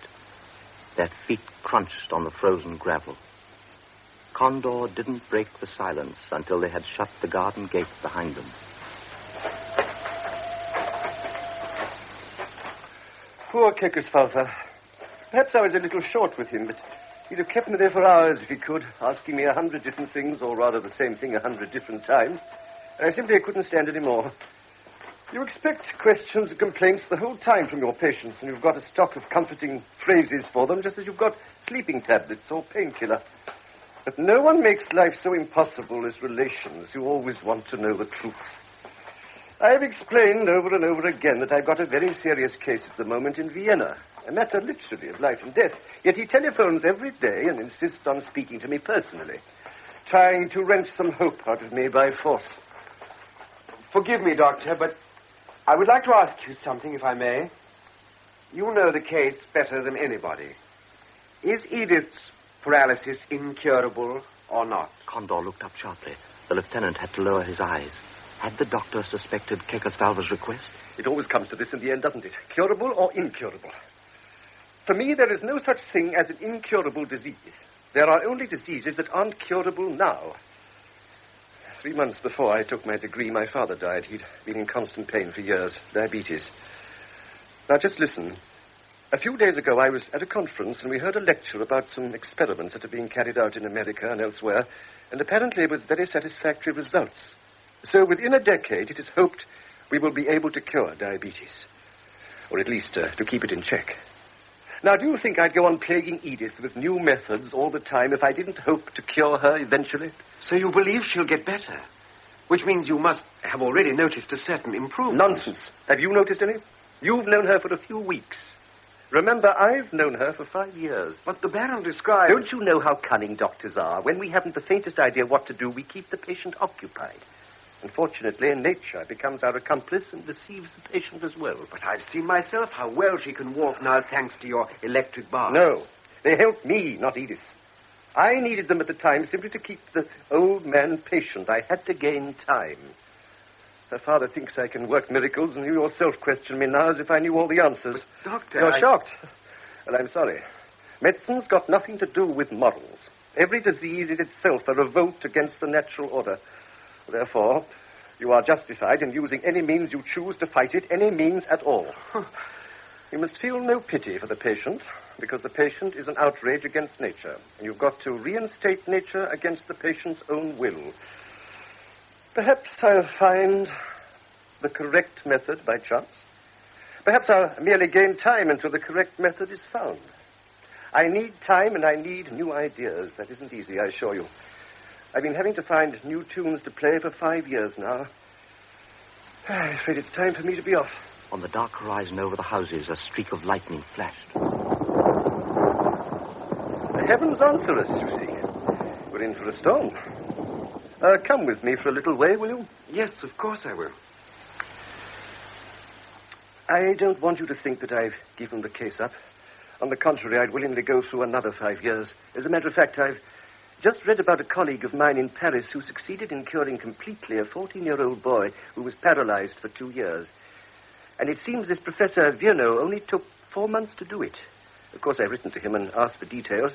Their feet crunched on the frozen gravel. Condor didn't break the silence until they had shut the garden gate behind them. Poor Kekesfalva. Perhaps I was a little short with him, but he'd have kept me there for hours if he could, asking me 100 different things, or rather the same thing 100 different times. And I simply couldn't stand any more. You expect questions and complaints the whole time from your patients, and you've got a stock of comforting phrases for them, just as you've got sleeping tablets or painkiller. But no one makes life so impossible as relations who always want to know the truth. I have explained over and over again that I've got a very serious case at the moment in Vienna, a matter literally of life and death. Yet he telephones every day and insists on speaking to me personally, trying to wrench some hope out of me by force. Forgive me, Doctor, but I would like to ask you something, if I may. You know the case better than anybody. Is Edith's paralysis incurable or not? Condor looked up sharply. The lieutenant had to lower his eyes. Had the doctor suspected Kekesfalva's request? It always comes to this in the end, doesn't it? Curable or incurable? For me, there is no such thing as an incurable disease. There are only diseases that aren't curable now. 3 months before I took my degree, my father died. He'd been in constant pain for years, diabetes. Now, just listen. A few days ago, I was at a conference, and we heard a lecture about some experiments that are being carried out in America and elsewhere, and apparently with very satisfactory results. So within a decade, it is hoped we will be able to cure diabetes. Or at least to keep it in check. Now, do you think I'd go on plaguing Edith with new methods all the time if I didn't hope to cure her eventually? So you believe she'll get better? Which means you must have already noticed a certain improvement. Nonsense. Have you noticed any? You've known her for a few weeks. Remember, I've known her for 5 years. But the Baron described... Don't you know how cunning doctors are? When we haven't the faintest idea what to do, we keep the patient occupied. Unfortunately, nature becomes our accomplice and deceives the patient as well. But I've seen myself how well she can walk now thanks to your electric bars. No, they helped me, not Edith. I needed them at the time simply to keep the old man patient. I had to gain time. Her father thinks I can work miracles, and you yourself question me now as if I knew all the answers. But, Doctor, You're shocked? Well, I'm sorry. Medicine's got nothing to do with morals. Every disease is itself a revolt against the natural order. Therefore, you are justified in using any means you choose to fight it, any means at all. You must feel no pity for the patient, because the patient is an outrage against nature. And you've got to reinstate nature against the patient's own will. Perhaps I'll find the correct method by chance. Perhaps I'll merely gain time until the correct method is found. I need time and I need new ideas. That isn't easy, I assure you. I've been having to find new tunes to play for 5 years now. I'm afraid it's time for me to be off. On the dark horizon over the houses, a streak of lightning flashed. The heavens answer us, you see. We're in for a storm. Come with me for a little way, will you? Yes, of course I will. I don't want you to think that I've given the case up. On the contrary, I'd willingly go through another 5 years. As a matter of fact, I've just read about a colleague of mine in Paris who succeeded in curing completely a 14-year-old boy who was paralyzed for 2 years. And it seems this Professor Virno only took 4 months to do it. Of course, I've written to him and asked for details.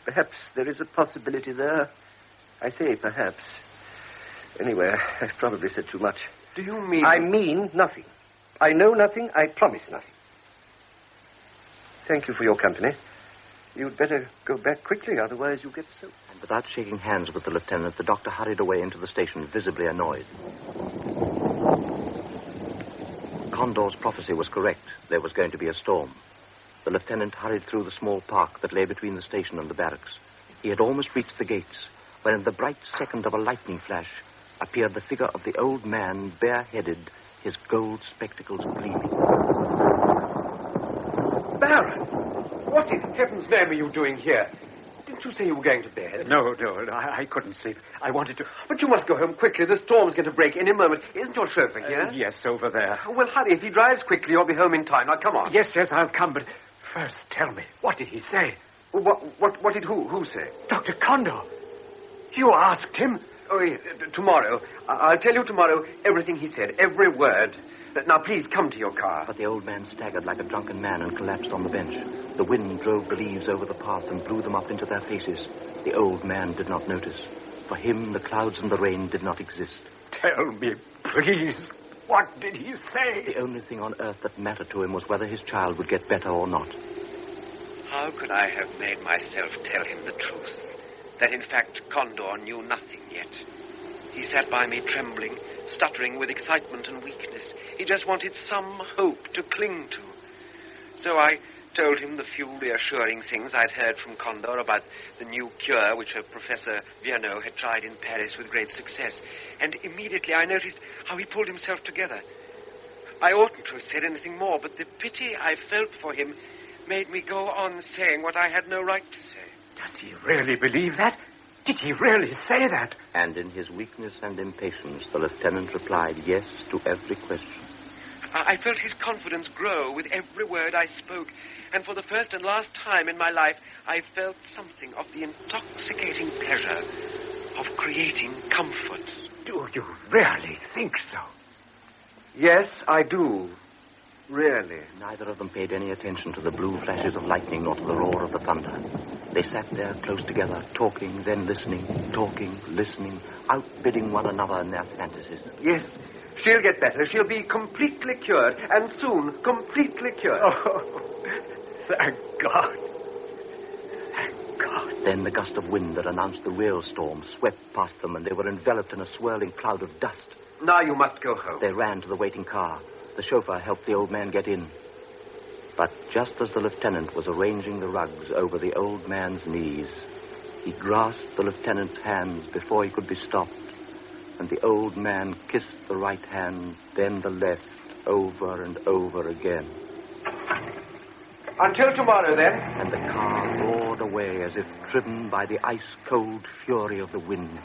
Perhaps there is a possibility there. I say perhaps. Anyway, I've probably said too much. Do you mean... I mean nothing. I know nothing. I promise nothing. Thank you for your company. You'd better go back quickly, otherwise you'll get soaked. And without shaking hands with the lieutenant, the doctor hurried away into the station, visibly annoyed. Condor's prophecy was correct. There was going to be a storm. The lieutenant hurried through the small park that lay between the station and the barracks. He had almost reached the gates when, in the bright second of a lightning flash, appeared the figure of the old man, bareheaded, his gold spectacles gleaming. Baron! What in heaven's name are you doing here? Didn't you say you were going to bed? No, I couldn't sleep. I wanted to... But you must go home quickly. The storm's going to break any moment. Isn't your chauffeur here? Yes, over there. Oh, well, hurry. If he drives quickly, you'll be home in time. Now, come on. Yes, I'll come, but first tell me, what did he say? Well, what did who say? Dr. Condor. You asked him? Oh, yeah, tomorrow. I'll tell you tomorrow everything he said, every word. Now, please, come to your car. But the old man staggered like a drunken man and collapsed on the bench. The wind drove the leaves over the path and blew them up into their faces. The old man did not notice. For him, the clouds and the rain did not exist. Tell me, please, what did he say? The only thing on earth that mattered to him was whether his child would get better or not. How could I have made myself tell him the truth? That, in fact, Condor knew nothing yet. He sat by me trembling, stuttering with excitement and weakness. He just wanted some hope to cling to. So I told him the few reassuring things I'd heard from Condor about the new cure which Professor Virno had tried in Paris with great success. And immediately I noticed how he pulled himself together. I oughtn't to have said anything more, but the pity I felt for him made me go on saying what I had no right to say. Does he really believe that? Did he really say that? And in his weakness and impatience, the lieutenant replied yes to every question. I felt his confidence grow with every word I spoke, and for the first and last time in my life, I felt something of the intoxicating pleasure of creating comfort. Do you really think so? Yes, I do. Really. Neither of them paid any attention to the blue flashes of lightning nor to the roar of the thunder. They sat there close together, talking, then listening, talking, listening, outbidding one another in their fantasies. Yes, she'll get better. She'll be completely cured, and soon completely cured. Oh, thank God. Thank God. Then the gust of wind that announced the real storm swept past them, and they were enveloped in a swirling cloud of dust. Now you must go home. They ran to the waiting car. The chauffeur helped the old man get in. But just as the lieutenant was arranging the rugs over the old man's knees, he grasped the lieutenant's hands before he could be stopped, and the old man kissed the right hand, then the left, over and over again. Until tomorrow, then. And the car roared away as if driven by the ice-cold fury of the wind.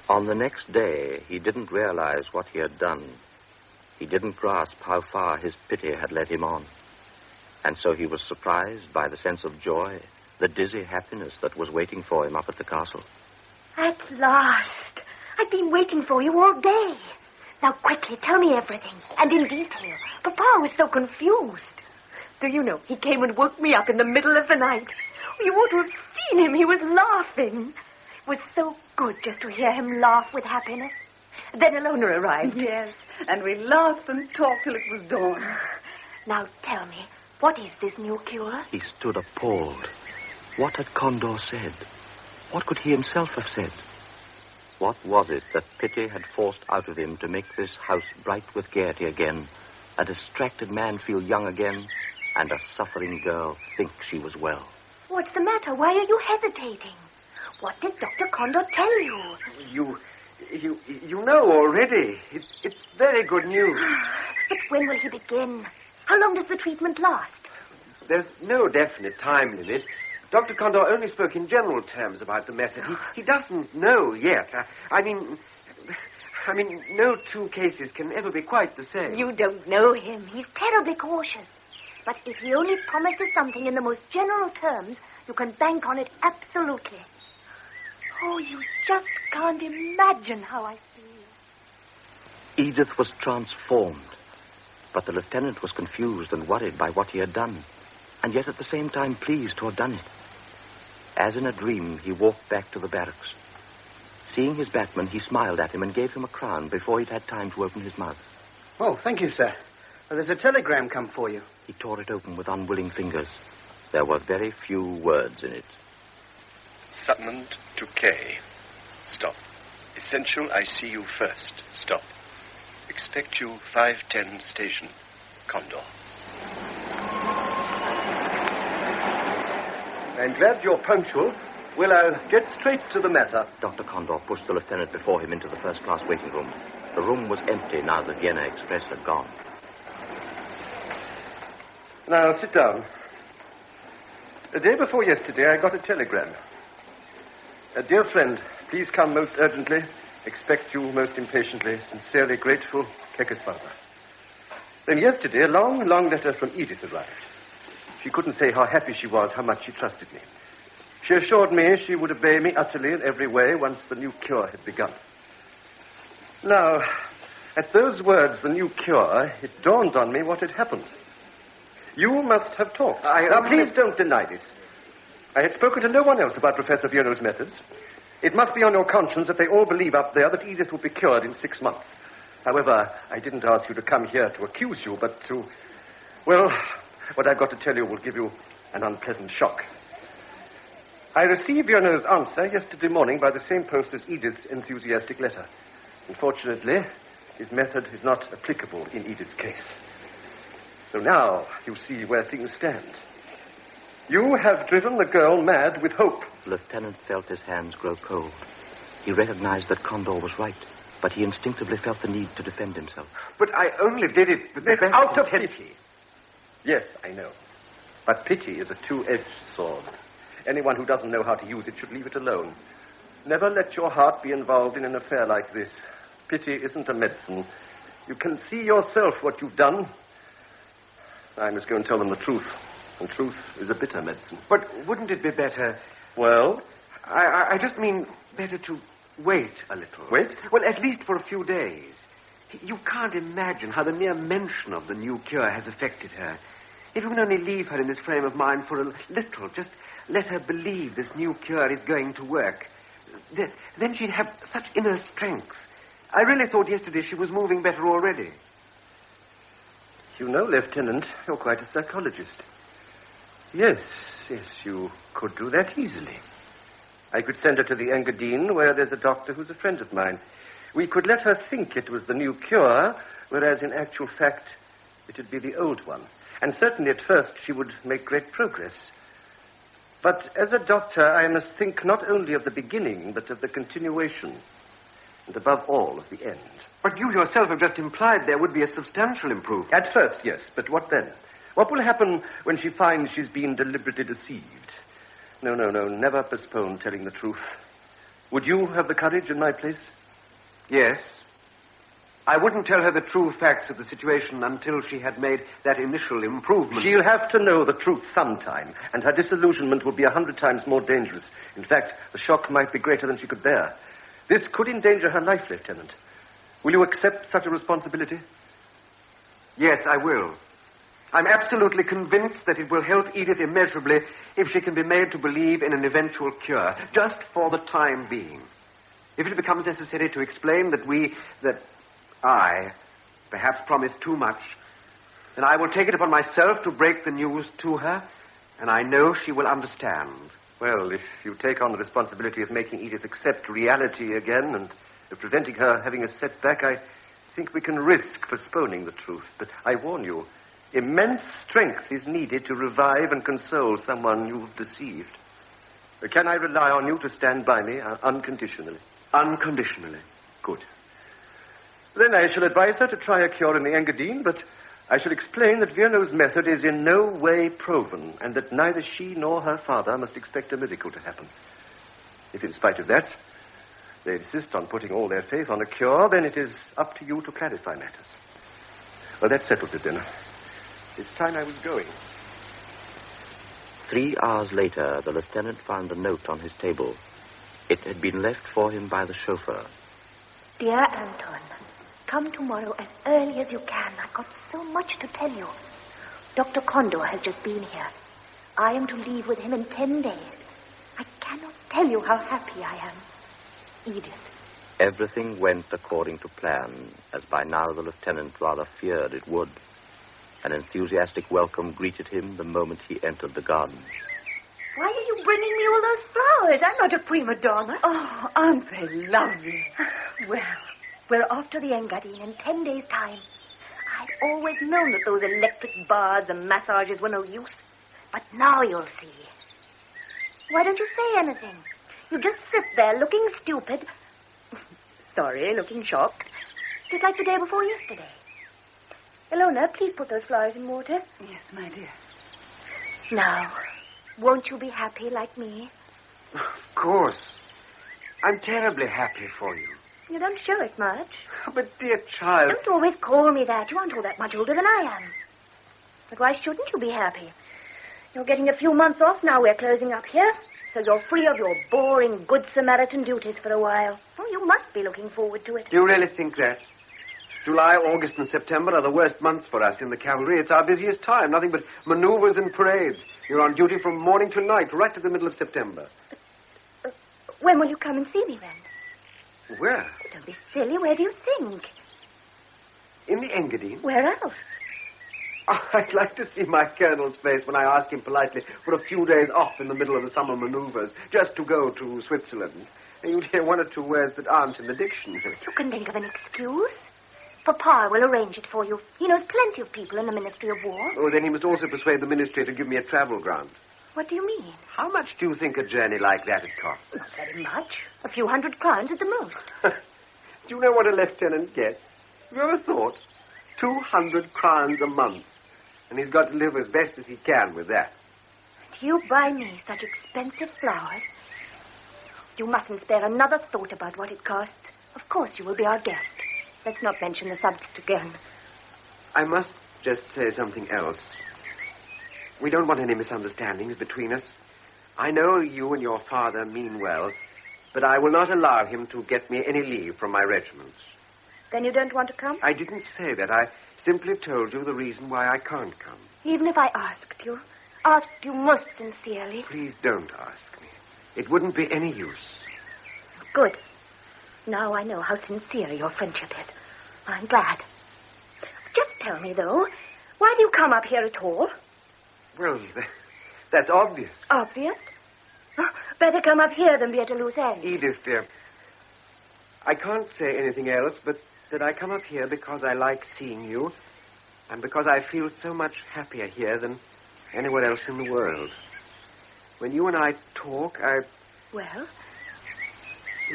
On the next day, he didn't realize what he had done. He didn't grasp how far his pity had led him on. And so he was surprised by the sense of joy, the dizzy happiness that was waiting for him up at the castle. At last. I've been waiting for you all day. Now, quickly, tell me everything, and in detail. Papa was so confused. Do you know, he came and woke me up in the middle of the night. You ought to have seen him. He was laughing. It was so good just to hear him laugh with happiness. Then Ilona arrived. Yes, and we laughed and talked till it was dawn. Now tell me, what is this new cure? He stood appalled. What had Condor said? What could he himself have said? What was it that pity had forced out of him to make this house bright with gaiety again, a distracted man feel young again, and a suffering girl think she was well? What's the matter? Why are you hesitating? What did Dr. Condor tell you? You know already. It's very good news. But when will he begin? How long does the treatment last? There's no definite time limit. Dr. Condor only spoke in general terms about the method. He doesn't know yet. I mean, no two cases can ever be quite the same. You don't know him. He's terribly cautious. But if he only promises something in the most general terms, you can bank on it absolutely. Oh, you just can't imagine how I feel. Edith was transformed, but the lieutenant was confused and worried by what he had done, and yet at the same time pleased to have done it. As in a dream, he walked back to the barracks. Seeing his batman, he smiled at him and gave him a crown before he'd had time to open his mouth. Oh, thank you, sir. There's a telegram come for you. He tore it open with unwilling fingers. There were very few words in it. Summoned to K. Stop. Essential, I see you first. Stop. Expect you 5:10 station. Condor. I'm glad you're punctual. Well, I'll get straight to the matter. Dr. Condor pushed the lieutenant before him into the first-class waiting room. The room was empty now that Vienna Express had gone. Now, sit down. The day before yesterday, I got a telegram. Dear friend, please come most urgently. Expect you most impatiently. Sincerely grateful, Kekesfalva. Then yesterday, a long, long letter from Edith arrived. She couldn't say how happy she was, how much she trusted me. She assured me she would obey me utterly in every way once the new cure had begun. Now, at those words, the new cure, it dawned on me what had happened. You must have talked. Now, please don't deny this. I had spoken to no one else about Professor Bureau's methods. It must be on your conscience that they all believe up there that Edith will be cured in 6 months. However, I didn't ask you to come here to accuse you, but to... Well, what I've got to tell you will give you an unpleasant shock. I received Bureau's answer yesterday morning by the same post as Edith's enthusiastic letter. Unfortunately, his method is not applicable in Edith's case. So now you see where things stand. You have driven the girl mad with hope. The lieutenant felt his hands grow cold. He recognized that Condor was right, but he instinctively felt the need to defend himself. But I only did it with the best out of intent. pity. Yes, I know. But pity is a two-edged sword. Anyone who doesn't know how to use it should leave it alone. Never let your heart be involved in an affair like this. Pity isn't a medicine. You can see yourself what you've done. I must go and tell them the truth. And truth is a bitter medicine. But wouldn't it be better... Well? I just mean better to wait a little. Wait? Well, at least for a few days. You can't imagine how the mere mention of the new cure has affected her. If you can only leave her in this frame of mind for a little, just let her believe this new cure is going to work. Then she'd have such inner strength. I really thought yesterday she was moving better already. You know, Lieutenant, you're quite a psychologist. Yes, you could do that easily. I could send her to the Engadine, where there's a doctor who's a friend of mine. We could let her think it was the new cure, whereas in actual fact it would be the old one. And certainly at first she would make great progress. But as a doctor, I must think not only of the beginning, but of the continuation. And above all, of the end. But you yourself have just implied there would be a substantial improvement. At first, yes. But what then? What will happen when she finds she's been deliberately deceived? No. Never postpone telling the truth. Would you have the courage in my place? Yes. I wouldn't tell her the true facts of the situation until she had made that initial improvement. She'll have to know the truth sometime, and her disillusionment will be 100 times more dangerous. In fact, the shock might be greater than she could bear. This could endanger her life, Lieutenant. Will you accept such a responsibility? Yes, I will. I'm absolutely convinced that it will help Edith immeasurably if she can be made to believe in an eventual cure, just for the time being. If it becomes necessary to explain that I, perhaps promised too much, then I will take it upon myself to break the news to her, and I know she will understand. Well, if you take on the responsibility of making Edith accept reality again and of preventing her having a setback, I think we can risk postponing the truth. But I warn you, immense strength is needed to revive and console someone you've deceived. Can I rely on you to stand by me unconditionally? Unconditionally. Good. Then I shall advise her to try a cure in the Engadine, but I shall explain that Virnow's method is in no way proven, and that neither she nor her father must expect a miracle to happen. If in spite of that, they insist on putting all their faith on a cure, then it is up to you to clarify matters. Well, that settles it, then. It's time I was going. 3 hours later, the lieutenant found a note on his table. It had been left for him by the chauffeur. Dear Anton, come tomorrow as early as you can. I've got so much to tell you. Dr. Condor has just been here. I am to leave with him in 10 days. I cannot tell you how happy I am. Edith. Everything went according to plan, as by now the lieutenant rather feared it would. An enthusiastic welcome greeted him the moment he entered the garden. Why are you bringing me all those flowers? I'm not a prima donna. Oh, aren't they lovely? Well, we're off to the Engadine in 10 days' time. I'd always known that those electric baths and massages were no use. But now you'll see. Why don't you say anything? You just sit there looking stupid. Sorry, looking shocked. Just like the day before yesterday. Ilona, please put those flowers in water. Yes, my dear. Now, won't you be happy like me? Of course. I'm terribly happy for you. You don't show it much. But, dear child... Don't always call me that. You aren't all that much older than I am. But why shouldn't you be happy? You're getting a few months off now we're closing up here, so you're free of your boring Good Samaritan duties for a while. Oh, you must be looking forward to it. Do you really think that? July, August, and September are the worst months for us in the cavalry. It's our busiest time. Nothing but maneuvers and parades. You're on duty from morning to night, right to the middle of September. When will you come and see me, then? Where? Oh, don't be silly. Where do you think? In the Engadine. Where else? Oh, I'd like to see my colonel's face when I ask him politely for a few days off in the middle of the summer maneuvers, just to go to Switzerland. And you'd hear one or two words that aren't in the dictionary. You can think of an excuse. Papa will arrange it for you. He knows plenty of people in the Ministry of War. Oh, then he must also persuade the ministry to give me a travel grant. What do you mean? How much do you think a journey like that would cost? Not very much. A few 100 crowns at the most. Do you know what a lieutenant gets? Have you ever thought? 200 crowns a month. And he's got to live as best as he can with that. And you buy me such expensive flowers? You mustn't spare another thought about what it costs. Of course you will be our guest. Let's not mention the subject again. I must just say something else. We don't want any misunderstandings between us. I know you and your father mean well, but I will not allow him to get me any leave from my regiments. Then you don't want to come? I didn't say that. I simply told you the reason why I can't come. Even if I asked you most sincerely. Please don't ask me. It wouldn't be any use. Good. Now I know how sincere your friendship is. I'm glad. Just tell me, though, why do you come up here at all? Well, that's obvious. Obvious? Oh, better come up here than be at a loose end. Edith, dear, I can't say anything else but that I come up here because I like seeing you and because I feel so much happier here than anywhere else in the world. When you and I talk, Well,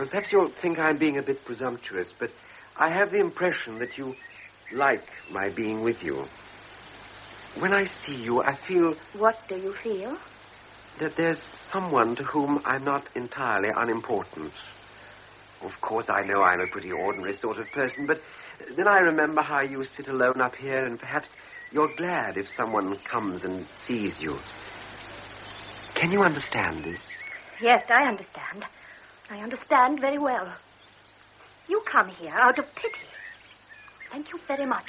perhaps you'll think I'm being a bit presumptuous, but I have the impression that you like my being with you. When I see you, I feel... What do you feel? That there's someone to whom I'm not entirely unimportant. Of course, I know I'm a pretty ordinary sort of person, but then I remember how you sit alone up here, and perhaps you're glad if someone comes and sees you. Can you understand this? Yes, I understand. I understand very well. You come here out of pity. Thank you very much.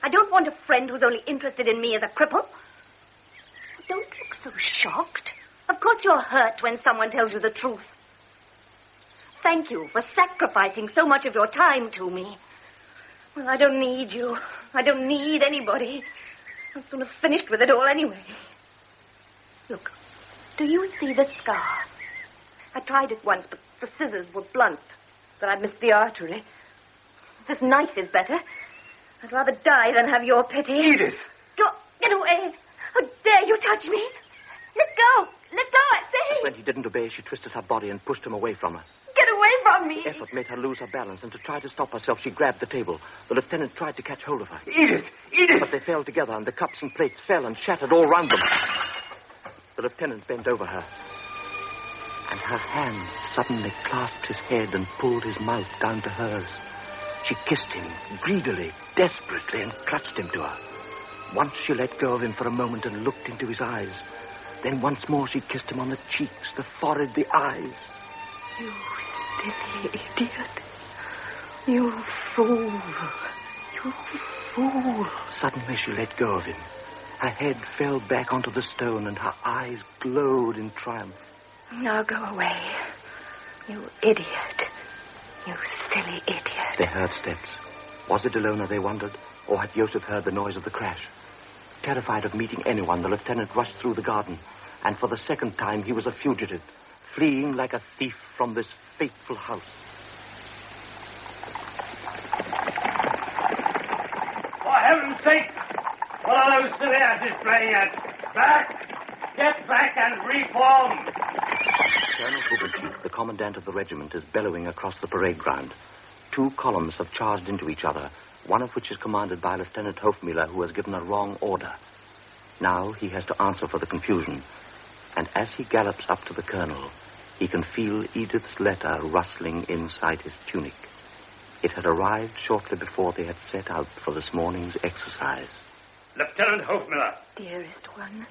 I don't want a friend who's only interested in me as a cripple. Don't look so shocked. Of course you're hurt when someone tells you the truth. Thank you for sacrificing so much of your time to me. Well, I don't need you. I don't need anybody. I'll soon have finished with it all anyway. Look, do you see this scar? I tried it once, but the scissors were blunt. But I missed the artery. This knife is better. I'd rather die than have your pity. Edith! Get away. How dare you touch me? Let go. Let go, I say. When he didn't obey, she twisted her body and pushed him away from her. Get away from me. The effort made her lose her balance, and to try to stop herself, she grabbed the table. The lieutenant tried to catch hold of her. Edith! Edith! But they fell together, and the cups and plates fell and shattered all round them. The lieutenant bent over her, and her hands suddenly clasped his head and pulled his mouth down to hers. She kissed him, greedily, desperately, and clutched him to her. Once she let go of him for a moment and looked into his eyes. Then once more she kissed him on the cheeks, the forehead, the eyes. You silly idiot. You fool. You fool. Suddenly she let go of him. Her head fell back onto the stone, and her eyes glowed in triumph. Now go away. You idiot. You silly idiot. They heard steps. Was it Ilona, they wondered, or had Joseph heard the noise of the crash? Terrified of meeting anyone, the lieutenant rushed through the garden, and for the second time he was a fugitive, fleeing like a thief from this fateful house. For heaven's sake, what are those silly asses playing at? Back! Get back and reform! Colonel Hubert, the commandant of the regiment, is bellowing across the parade ground. Two columns have charged into each other, one of which is commanded by Lieutenant Hofmiller, who has given a wrong order. Now he has to answer for the confusion, and as he gallops up to the colonel, he can feel Edith's letter rustling inside his tunic. It had arrived shortly before they had set out for this morning's exercise. Lieutenant Hofmiller. Dearest one,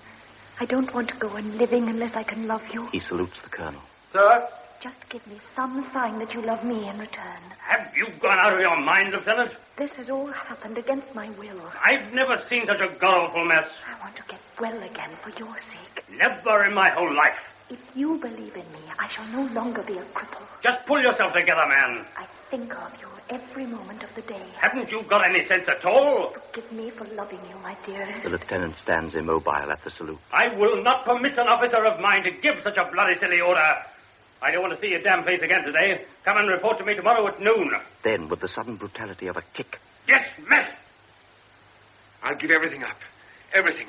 I don't want to go on living unless I can love you. He salutes the colonel. Sir? Just give me some sign that you love me in return. Have you gone out of your mind, Lieutenant? This has all happened against my will. I've never seen such a guileful mess. I want to get well again for your sake. Never in my whole life. If you believe in me, I shall no longer be a cripple. Just pull yourself together, man. I think of you every moment of the day. Haven't you got any sense at all? Forgive me for loving you, my dearest. The lieutenant stands immobile at the salute. I will not permit an officer of mine to give such a bloody silly order. I don't want to see your damn face again today. Come and report to me tomorrow at noon. Then, with the sudden brutality of a kick... Dismiss! I'll give everything up. Everything.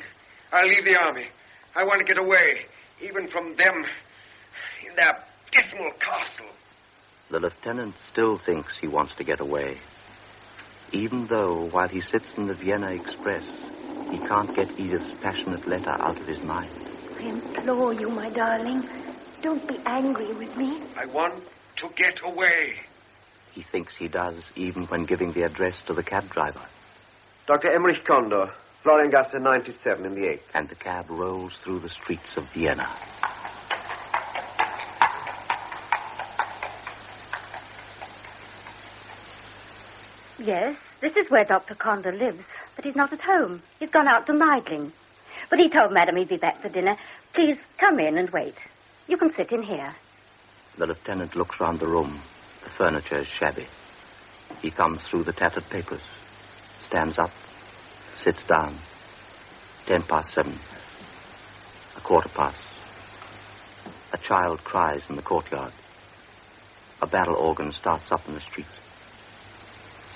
I'll leave the army. I want to get away, even from them, in their dismal castle. The lieutenant still thinks he wants to get away, even though, while he sits in the Vienna Express, he can't get Edith's passionate letter out of his mind. I implore you, my darling, don't be angry with me. I want to get away. He thinks he does, even when giving the address to the cab driver. Dr. Emmerich Condor, Floriangasse 97 in the 8th. And the cab rolls through the streets of Vienna. Yes, this is where Dr. Condor lives, but he's not at home. He's gone out to Meidling. But he told Madam he'd be back for dinner. Please come in and wait. You can sit in here. The lieutenant looks round the room. The furniture is shabby. He comes through the tattered papers, stands up, sits down. 7:10. 7:15. A child cries in the courtyard. A barrel organ starts up in the street.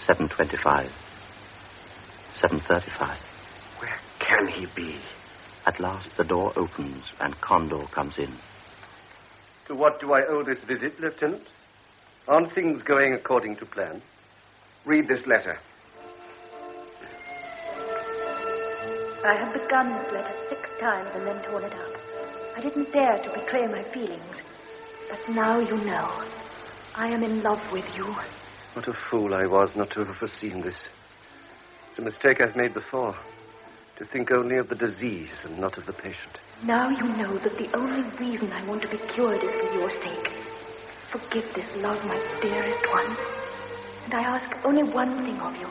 7:25. 7:35. Where can he be? At last the door opens and Condor comes in. To what do I owe this visit, Lieutenant? Aren't things going according to plan? Read this letter. I have begun this letter 6 times and then torn it up. I didn't dare to betray my feelings. But now you know. I am in love with you. What a fool I was not to have foreseen this. It's a mistake I've made before. To think only of the disease and not of the patient. Now you know that the only reason I want to be cured is for your sake. Forgive this love, my dearest one. And I ask only one thing of you.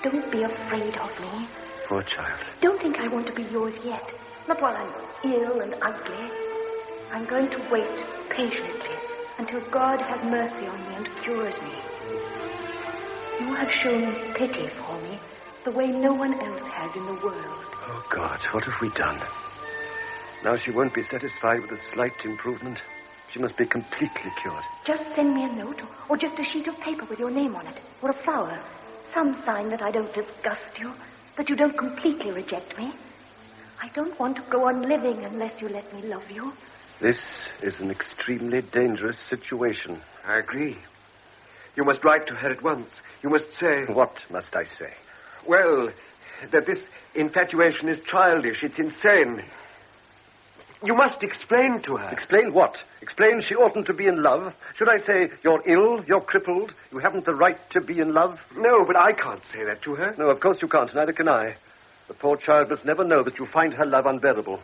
Don't be afraid of me. Poor child. Don't think I want to be yours yet. Not while I'm ill and ugly. I'm going to wait patiently until God has mercy on me and cures me. You have shown pity for me the way no one else has in the world. Oh, God, what have we done? Now she won't be satisfied with a slight improvement. She must be completely cured. Just send me a note or just a sheet of paper with your name on it, or a flower. Some sign that I don't disgust you, that you don't completely reject me. I don't want to go on living unless you let me love you. This is an extremely dangerous situation. I agree. You must write to her at once. You must say... What must I say? Well, that this infatuation is childish. It's insane. You must explain to her. Explain what? Explain she oughtn't to be in love? Should I say, you're ill, you're crippled, you haven't the right to be in love? No, but I can't say that to her. No, of course you can't, neither can I. The poor child must never know that you find her love unbearable.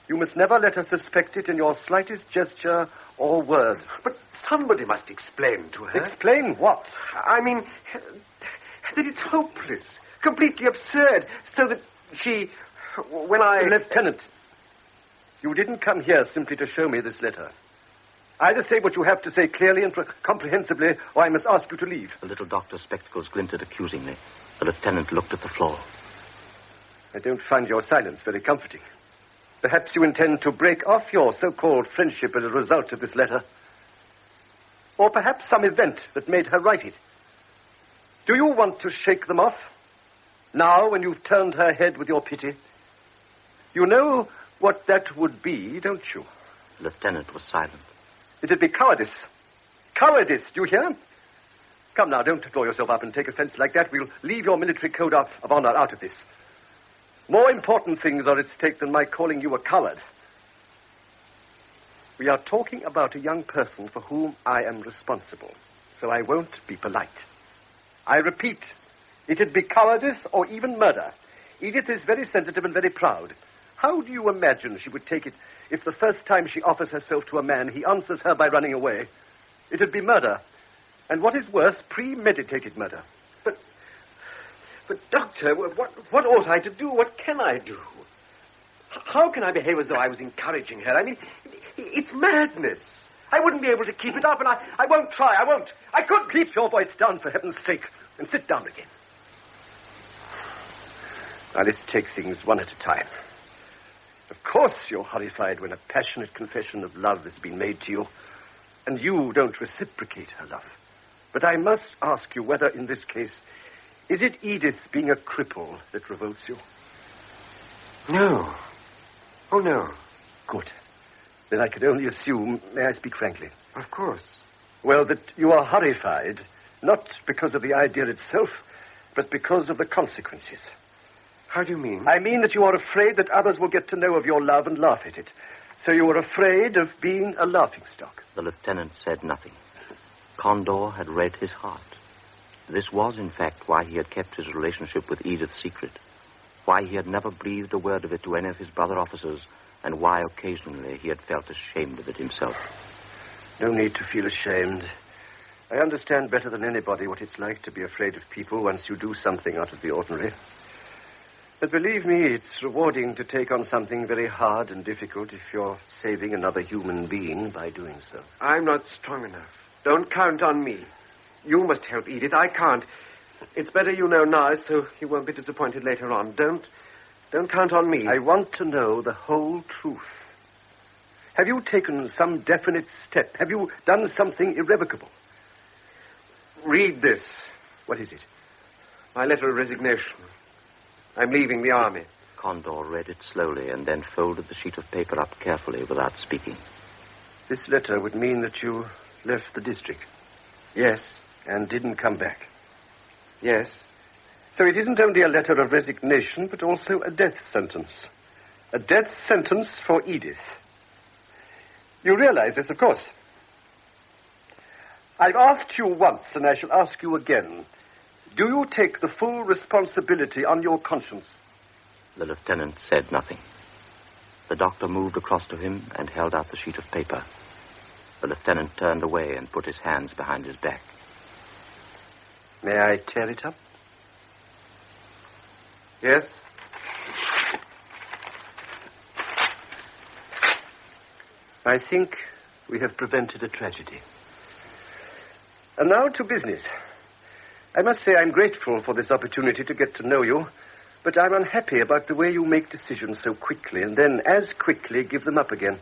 You must never let her suspect it in your slightest gesture or word. But somebody must explain to her. Explain what? I mean, that it's hopeless, completely absurd, so that she... When I... Lieutenant, you didn't come here simply to show me this letter. Either say what you have to say clearly and comprehensibly, or I must ask you to leave. The little doctor's spectacles glinted accusingly. The lieutenant looked at the floor. I don't find your silence very comforting. Perhaps you intend to break off your so-called friendship as a result of this letter. Or perhaps some event that made her write it. Do you want to shake them off? Now, when you've turned her head with your pity? You know what that would be, don't you? The lieutenant was silent. It'd be cowardice. Cowardice, do you hear? Come now, don't draw yourself up and take offense like that. We'll leave your military code of honor out of this. More important things are at stake than my calling you a coward. We are talking about a young person for whom I am responsible, so I won't be polite. I repeat, it'd be cowardice or even murder. Edith is very sensitive and very proud. How do you imagine she would take it if the first time she offers herself to a man, he answers her by running away? It'd be murder. And what is worse, premeditated murder. But, Doctor, what ought I to do? What can I do? How can I behave as though I was encouraging her? I mean, it's madness. I wouldn't be able to keep it up, and I won't try. I won't. I could. Keep your voice down, for heaven's sake, and sit down again. Now, let's take things one at a time. Of course you're horrified when a passionate confession of love has been made to you, and you don't reciprocate her love. But I must ask you whether, in this case, is it Edith being a cripple that revolts you? No. Oh, no. Good. Then I could only assume, may I speak frankly? Of course. Well, that you are horrified, not because of the idea itself, but because of the consequences. How do you mean? I mean that you are afraid that others will get to know of your love and laugh at it. So you are afraid of being a laughingstock. The lieutenant said nothing. Condor had read his heart. This was, in fact, why he had kept his relationship with Edith secret, why he had never breathed a word of it to any of his brother officers, and why occasionally he had felt ashamed of it himself. No need to feel ashamed. I understand better than anybody what it's like to be afraid of people once you do something out of the ordinary. But believe me, it's rewarding to take on something very hard and difficult if you're saving another human being by doing so. I'm not strong enough. Don't count on me. You must help Edith. I can't. It's better you know now, so you won't be disappointed later on. Don't count on me. I want to know the whole truth. Have you taken some definite step? Have you done something irrevocable? Read this. What is it? My letter of resignation. I'm leaving the army. Condor read it slowly and then folded the sheet of paper up carefully without speaking. This letter would mean that you left the district. Yes. And didn't come back. Yes. So it isn't only a letter of resignation, but also a death sentence. A death sentence for Edith. You realize this, of course. I've asked you once, and I shall ask you again. Do you take the full responsibility on your conscience? The lieutenant said nothing. The doctor moved across to him and held out the sheet of paper. The lieutenant turned away and put his hands behind his back. May I tear it up? Yes? I think we have prevented a tragedy. And now to business. I must say I'm grateful for this opportunity to get to know you, but I'm unhappy about the way you make decisions so quickly and then as quickly give them up again.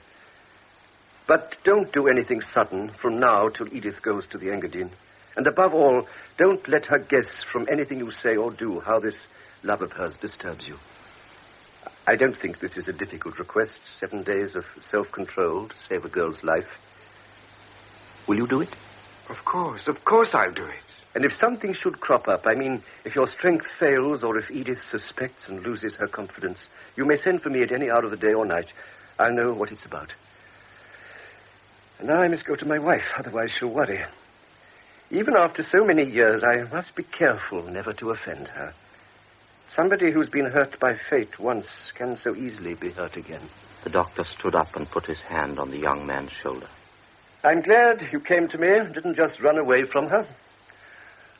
But don't do anything sudden from now till Edith goes to the Engadine. And above all, don't let her guess from anything you say or do how this love of hers disturbs you. I don't think this is a difficult request. 7 days of self-control to save a girl's life. Will you do it? Of course I'll do it. And if something should crop up, I mean, if your strength fails or if Edith suspects and loses her confidence, you may send for me at any hour of the day or night. I'll know what it's about. And now I must go to my wife, otherwise she'll worry. Even after so many years, I must be careful never to offend her. Somebody who's been hurt by fate once can so easily be hurt again. The doctor stood up and put his hand on the young man's shoulder. I'm glad you came to me and didn't just run away from her.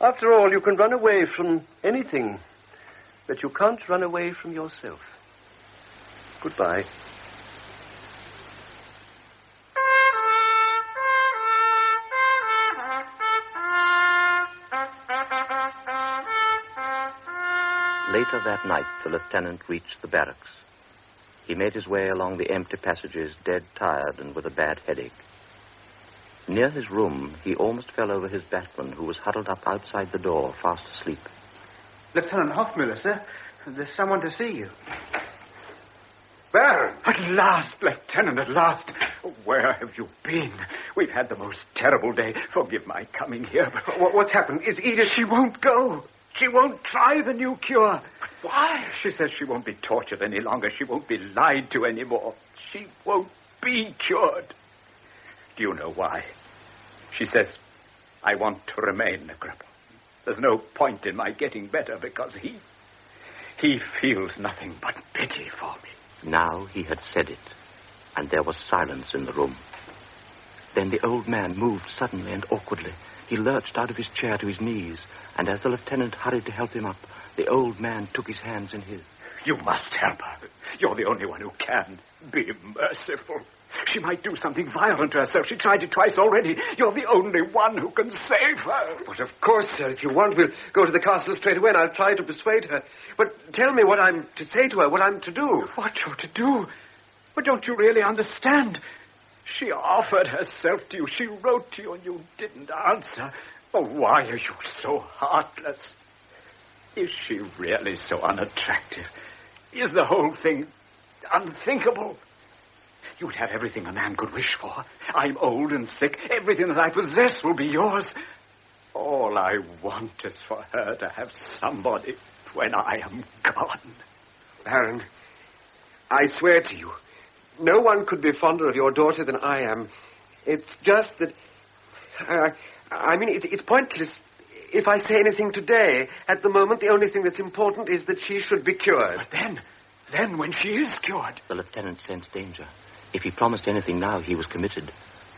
After all, you can run away from anything, but you can't run away from yourself. Goodbye. Later that night, the lieutenant reached the barracks. He made his way along the empty passages, dead tired and with a bad headache. Near his room, he almost fell over his batsman, who was huddled up outside the door, fast asleep. Lieutenant Hofmiller, sir. There's someone to see you. Baron! At last, Lieutenant, at last. Where have you been? We've had the most terrible day. Forgive my coming here, but... What's happened? Is Edith... She won't go. She won't try the new cure. But why? She says she won't be tortured any longer. She won't be lied to anymore. She won't be cured. Do you know why? She says, I want to remain a cripple. There's no point in my getting better because he feels nothing but pity for me. Now he had said it, and there was silence in the room. Then the old man moved suddenly and awkwardly. He lurched out of his chair to his knees, and as the lieutenant hurried to help him up, the old man took his hands in his. You must help her. You're the only one who can. Be merciful. She might do something violent to herself. She tried it twice already. You're the only one who can save her. But of course, sir, if you want, we'll go to the castle straight away and I'll try to persuade her. But tell me what I'm to say to her, what I'm to do. What you're to do? But don't you really understand? She offered herself to you. She wrote to you and you didn't answer. Oh, why are you so heartless? Is she really so unattractive? Is the whole thing unthinkable? You'd have everything a man could wish for. I'm old and sick. Everything that I possess will be yours. All I want is for her to have somebody when I am gone. Baron, I swear to you, no one could be fonder of your daughter than I am. It's just that... I mean, it's pointless if I say anything today. At the moment, the only thing that's important is that she should be cured. But then when she is cured... The lieutenant sensed danger. If he promised anything now, he was committed.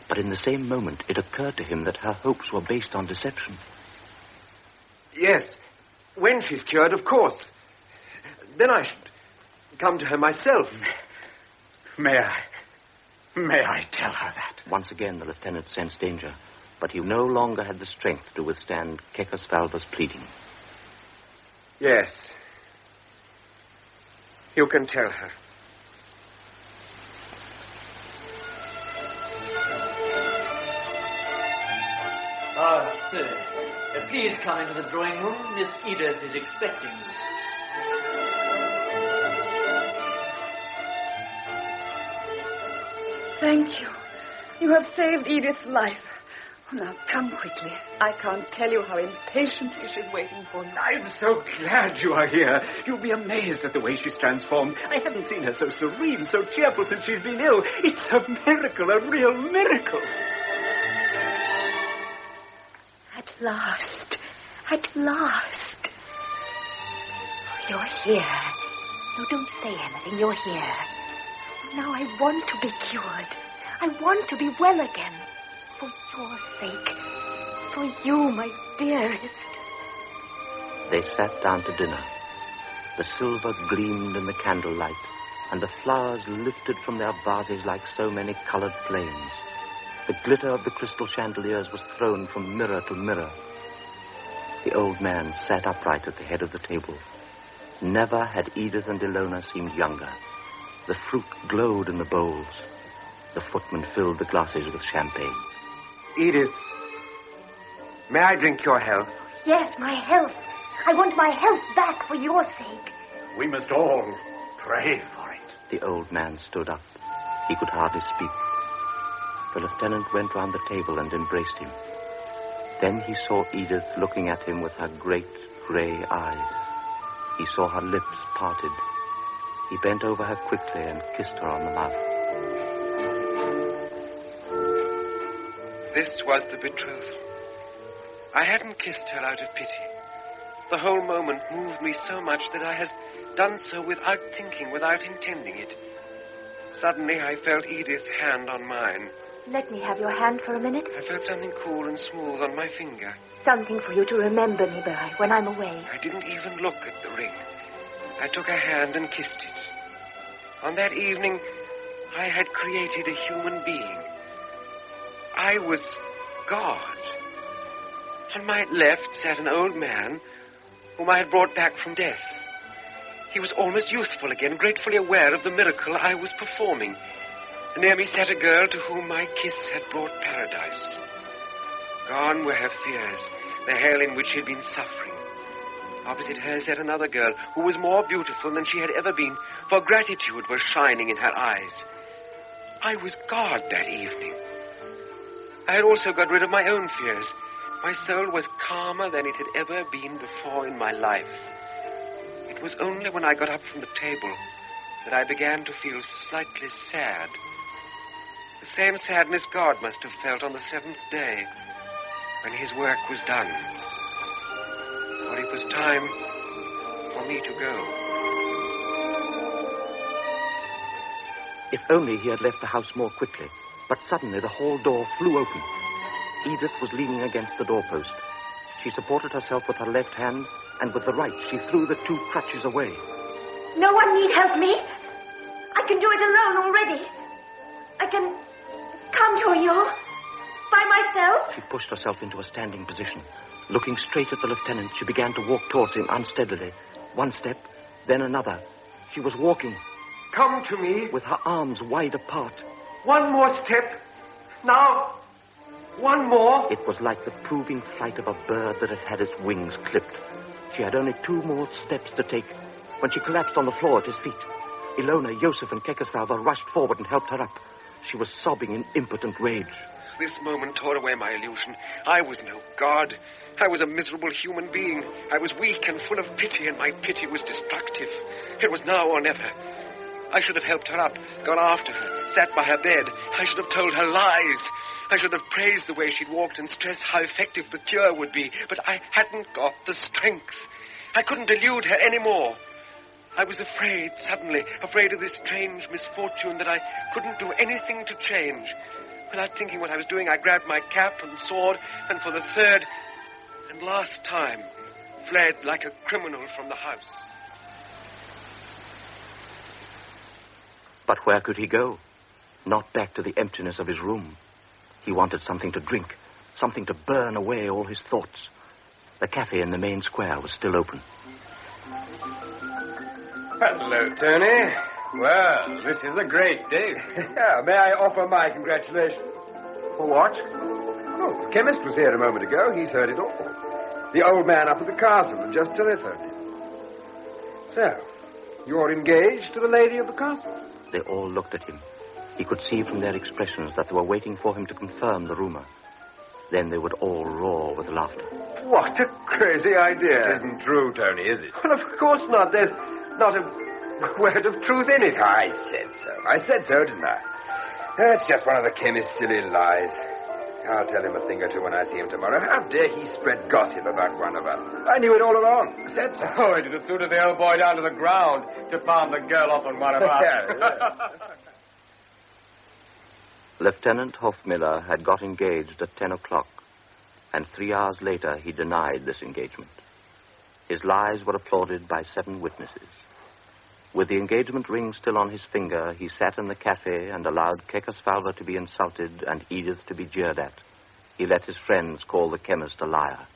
But in the same moment, it occurred to him that her hopes were based on deception. Yes, when she's cured, of course. Then I should come to her myself. May I tell her that? Once again, the lieutenant sensed danger, but he no longer had the strength to withstand Kekesfalva's pleading. Yes. You can tell her. Ah, sir. Please come into the drawing room. Miss Edith is expecting you. Thank you. You have saved Edith's life. Oh, now, come quickly. I can't tell you how impatiently she's waiting for you. I'm so glad you are here. You'll be amazed at the way she's transformed. I haven't seen her so serene, so cheerful since she's been ill. It's a miracle, a real miracle. At last. At last. You're here. No, don't say anything. You're here. Now I want to be cured. I want to be well again. For your sake. For you, my dearest. They sat down to dinner. The silver gleamed in the candlelight, and the flowers lifted from their vases like so many colored flames. The glitter of the crystal chandeliers was thrown from mirror to mirror. The old man sat upright at the head of the table. Never had Edith and Ilona seemed younger. The fruit glowed in the bowls. The footman filled the glasses with champagne. Edith, may I drink your health? Yes, my health. I want my health back for your sake. We must all pray for it. The old man stood up. He could hardly speak. The lieutenant went round the table and embraced him. Then he saw Edith looking at him with her great grey eyes. He saw her lips parted. He bent over her quickly and kissed her on the mouth. This was the betrothal. I hadn't kissed her out of pity. The whole moment moved me so much that I had done so without thinking, without intending it. Suddenly I felt Edith's hand on mine. Let me have your hand for a minute. I felt something cool and smooth on my finger. Something for you to remember me by when I'm away. I didn't even look at the ring. I took her hand and kissed it. On that evening, I had created a human being. I was God. On my left sat an old man whom I had brought back from death. He was almost youthful again, gratefully aware of the miracle I was performing. Near me sat a girl to whom my kiss had brought paradise. Gone were her fears, the hell in which she had been suffering. Opposite her sat another girl who was more beautiful than she had ever been, for gratitude was shining in her eyes. I was God that evening. I had also got rid of my own fears. My soul was calmer than it had ever been before in my life. It was only when I got up from the table that I began to feel slightly sad. The same sadness God must have felt on the seventh day, when his work was done. For it was time for me to go. If only he had left the house more quickly. But suddenly the hall door flew open. Edith was leaning against the doorpost. She supported herself with her left hand, and with the right she threw the two crutches away. No one need help me. I can do it alone already. I can come to you by myself. She pushed herself into a standing position. Looking straight at the lieutenant, she began to walk towards him unsteadily. One step, then another. She was walking. Come to me. With her arms wide apart. One more step. Now, one more. It was like the proving flight of a bird that had had its wings clipped. She had only 2 more steps to take when she collapsed on the floor at his feet. Ilona, Joseph, and Kekesfalva rushed forward and helped her up. She was sobbing in impotent rage. This moment tore away my illusion. I was no god. I was a miserable human being. I was weak and full of pity, and my pity was destructive. It was now or never. I should have helped her up, gone after her, sat by her bed. I should have told her lies. I should have praised the way she'd walked and stressed how effective the cure would be. But I hadn't got the strength. I couldn't delude her anymore. I was afraid, suddenly, afraid of this strange misfortune that I couldn't do anything to change. Without thinking what I was doing, I grabbed my cap and sword, and for the third and last time, fled like a criminal from the house. But where could he go? Not back to the emptiness of his room. He wanted something to drink, something to burn away all his thoughts. The cafe in the main square was still open. Hello, Tony. Well, this is a great day. Yeah, may I offer my congratulations? For what? Oh, the chemist was here a moment ago. He's heard it all. The old man up at the castle had just telephoned him. So, you're engaged to the lady of the castle? They all looked at him. He could see from their expressions that they were waiting for him to confirm the rumor. Then they would all roar with laughter. What a crazy idea. It isn't true, Tony, is it? Well, of course not. There's not a word of truth in it. I said so. I said so, didn't I? That's just one of the chemist's silly lies. I'll tell him a thing or two when I see him tomorrow. How dare he spread gossip about one of us? I knew it all along. I said so. Oh, it'd have suited the old boy down to the ground to palm the girl off on one of us. Yeah. Lieutenant Hofmiller had got engaged at 10 o'clock, and 3 hours later he denied this engagement. His lies were applauded by 7 witnesses. With the engagement ring still on his finger, he sat in the cafe and allowed Kekesfalva to be insulted and Edith to be jeered at. He let his friends call the chemist a liar.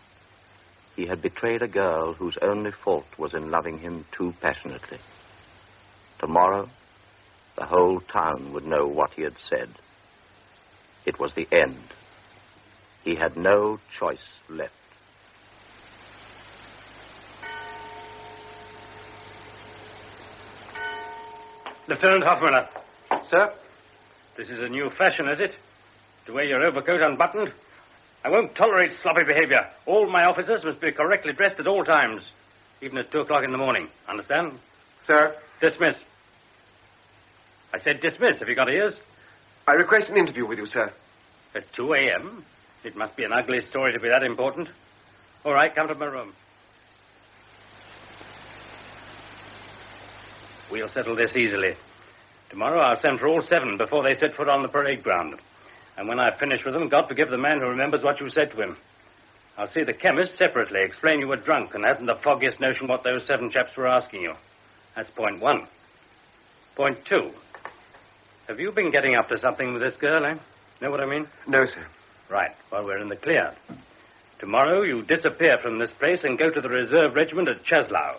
He had betrayed a girl whose only fault was in loving him too passionately. Tomorrow, the whole town would know what he had said. It was the end. He had no choice left. Lieutenant Hofmiller. Sir? This is a new fashion, is it? To wear your overcoat unbuttoned? I won't tolerate sloppy behavior. All my officers must be correctly dressed at all times, even at 2 o'clock in the morning. Understand? Sir? Dismiss. I said dismiss. Have you got ears? I request an interview with you, sir. At 2 a.m.? It must be an ugly story to be that important. All right, come to my room. We'll settle this easily. Tomorrow I'll send for all 7 before they set foot on the parade ground. And when I've finished with them, God forgive the man who remembers what you said to him. I'll see the chemist separately, explain you were drunk and hadn't the foggiest notion what those 7 chaps were asking you. That's point 1. Point 2. Have you been getting up to something with this girl, eh? Know what I mean? No, sir. Right. Well, we're in the clear. Tomorrow you disappear from this place and go to the reserve regiment at Czeslau.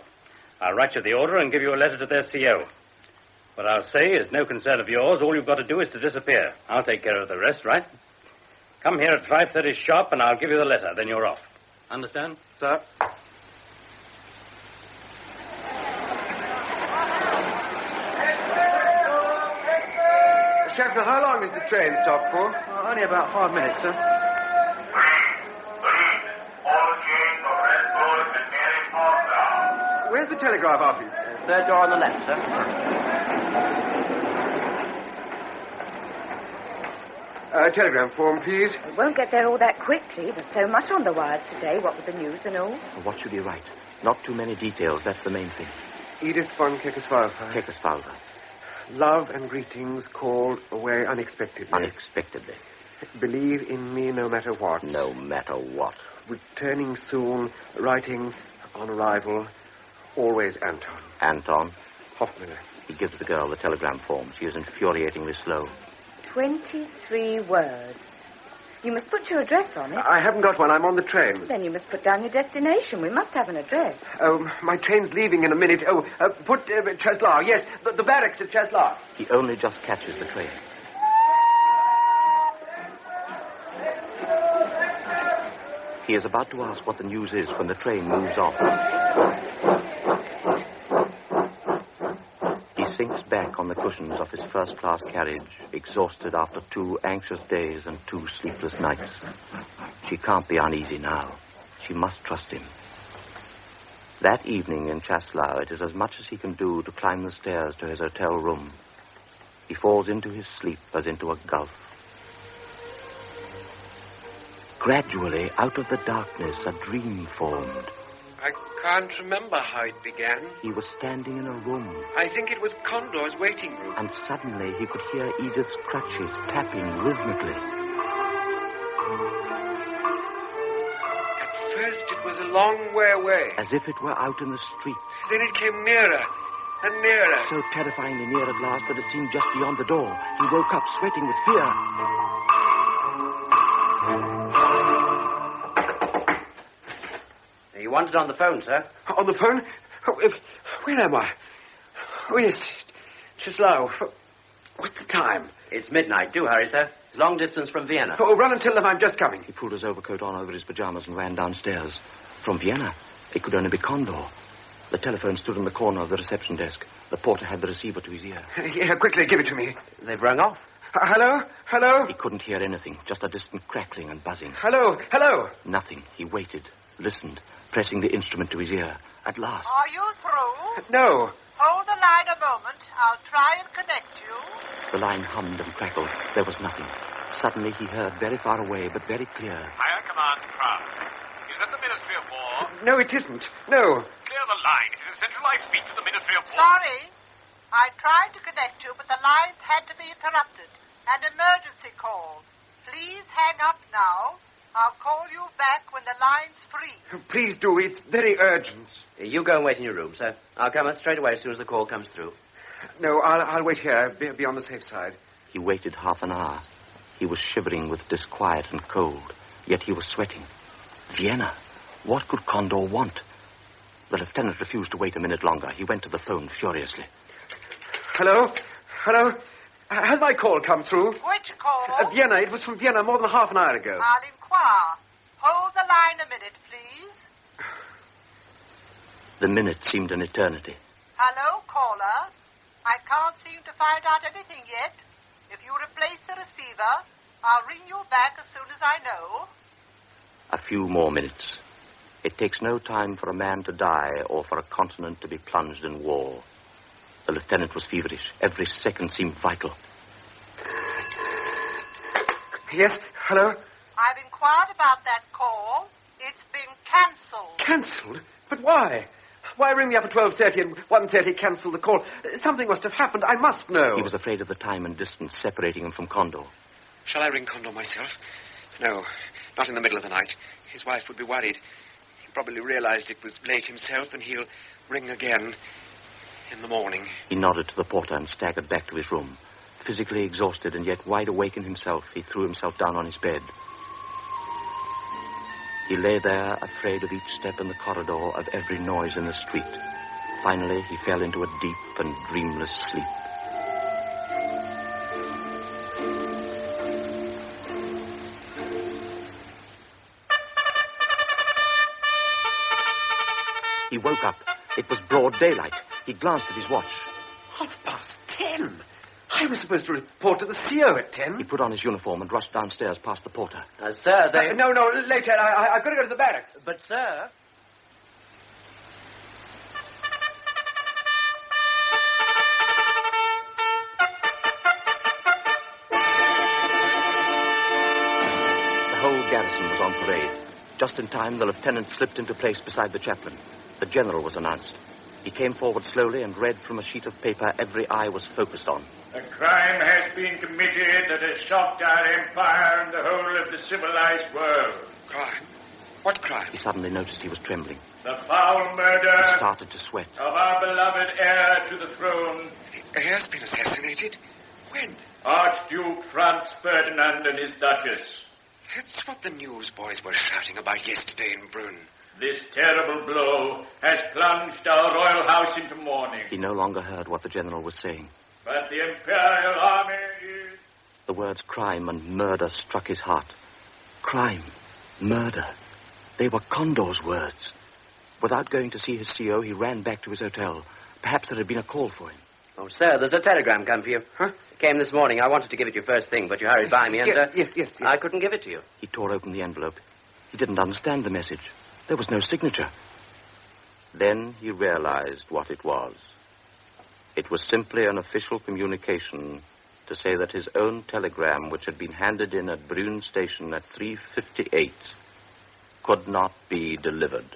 I'll write you the order and give you a letter to their CO. What I'll say is no concern of yours. All you've got to do is to disappear. I'll take care of the rest, right? Come here at 5:30 sharp and I'll give you the letter. Then you're off. Understand? Sir? Schaffner, how long is the train stop for? Only about 5 minutes, sir. Where's the telegraph office? Third door on the left, sir. Telegram form, please. We won't get there all that quickly. There's so much on the wires today, what with the news and all. What should he write? Not too many details, that's the main thing. Edith von Kekesfalva. Kekesfalva. Love and greetings called away unexpectedly. Unexpectedly. Believe in me no matter what. No matter what. Returning soon, writing on arrival, always Anton. Anton? Hofmiller. He gives the girl the telegram form. She is infuriatingly slow. 23 words. You must put your address on it. I haven't got one. I'm on the train. Then you must put down your destination. We must have an address. Oh, my train's leaving in a minute. Oh, put Czeslau. Yes, the barracks at Czeslau. He only just catches the train. He is about to ask what the news is when the train moves off. He sinks back on the cushions of his first-class carriage, exhausted after 2 anxious days and 2 sleepless nights. She can't be uneasy now. She must trust him. That evening in Czeslau, it is as much as he can do to climb the stairs to his hotel room. He falls into his sleep as into a gulf. Gradually, out of the darkness, a dream formed. I can't remember how it began. He was standing in a room. I think it was Condor's waiting room. And suddenly he could hear Edith's crutches tapping rhythmically. At first it was a long way away. As if it were out in the street. Then it came nearer and nearer. So terrifyingly near at last that it seemed just beyond the door. He woke up sweating with fear. You wanted on the phone, sir. On the phone? Oh, where am I? Oh, yes. Czeslau. What's the time? It's midnight. Do hurry, sir. It's long distance from Vienna. Oh, run and tell them I'm just coming. He pulled his overcoat on over his pajamas and ran downstairs. From Vienna? It could only be Condor. The telephone stood in the corner of the reception desk. The porter had the receiver to his ear. Yeah, quickly, give it to me. They've rung off. Hello? Hello? He couldn't hear anything, just a distant crackling and buzzing. Hello? Hello? Nothing. He waited, listened, pressing the instrument to his ear. At last. Are you through? No. Hold the line a moment. I'll try and connect you. The line hummed and crackled. There was nothing. Suddenly he heard, very far away, but very clear. Higher command, Prague. Is that the Ministry of War? No, it isn't. No. Clear the line. It is essential I speak to the Ministry of War. Sorry. I tried to connect you, but the lines had to be interrupted. An emergency call. Please hang up now. I'll call you back when the line's free. Please do. It's very urgent. You go and wait in your room, sir. I'll come up straight away as soon as the call comes through. No, I'll wait here. Be on the safe side. He waited half an hour. He was shivering with disquiet and cold, yet he was sweating. Vienna. What could Condor want? The lieutenant refused to wait a minute longer. He went to the phone furiously. Hello? Hello? Has my call come through? Which call? Vienna. It was from Vienna more than half an hour ago. I'll inquire. Hold the line a minute, please. The minute seemed an eternity. Hello, caller. I can't seem to find out anything yet. If you replace the receiver, I'll ring you back as soon as I know. A few more minutes. It takes no time for a man to die or for a continent to be plunged in war. The lieutenant was feverish. Every second seemed vital. Yes, hello? I've inquired about that call. It's been cancelled. Cancelled? But why? Why ring me up at 12:30 and 1:30 cancel the call? Something must have happened. I must know. He was afraid of the time and distance separating him from Condor. Shall I ring Condor myself? No, not in the middle of the night. His wife would be worried. He probably realized it was late himself, and he'll ring again in the morning. He nodded to the porter and staggered back to his room. Physically exhausted and yet wide awake in himself, he threw himself down on his bed. He lay there, afraid of each step in the corridor, of every noise in the street. Finally, he fell into a deep and dreamless sleep. He woke up. It was broad daylight. He glanced at his watch. 10:30. I was supposed to report to the CO at 10. He put on his uniform and rushed downstairs past the porter. Sir, they... No, later. I've got to go to the barracks. But, sir... The whole garrison was on parade. Just in time, the lieutenant slipped into place beside the chaplain. The general was announced. He came forward slowly and read from a sheet of paper every eye was focused on. A crime has been committed that has shocked our empire and the whole of the civilized world. Crime? What crime? He suddenly noticed he was trembling. The foul murder... He started to sweat. ...of our beloved heir to the throne. The heir's been assassinated? When? Archduke Franz Ferdinand and his Duchess. That's what the newsboys were shouting about yesterday in Brünn. This terrible blow has plunged our royal house into mourning. He no longer heard what the general was saying. But the imperial army is... The words crime and murder struck his heart. Crime, murder. They were Condor's words. Without going to see his CO, he ran back to his hotel. Perhaps there had been a call for him. Oh, sir, there's a telegram come for you. Huh? It came this morning. I wanted to give it you first thing, but you hurried by me and... Yes. I couldn't give it to you. He tore open the envelope. He didn't understand the message. There was no signature. Then he realized what it was. It was simply an official communication to say that his own telegram, which had been handed in at Brünn station at 3:58, could not be delivered.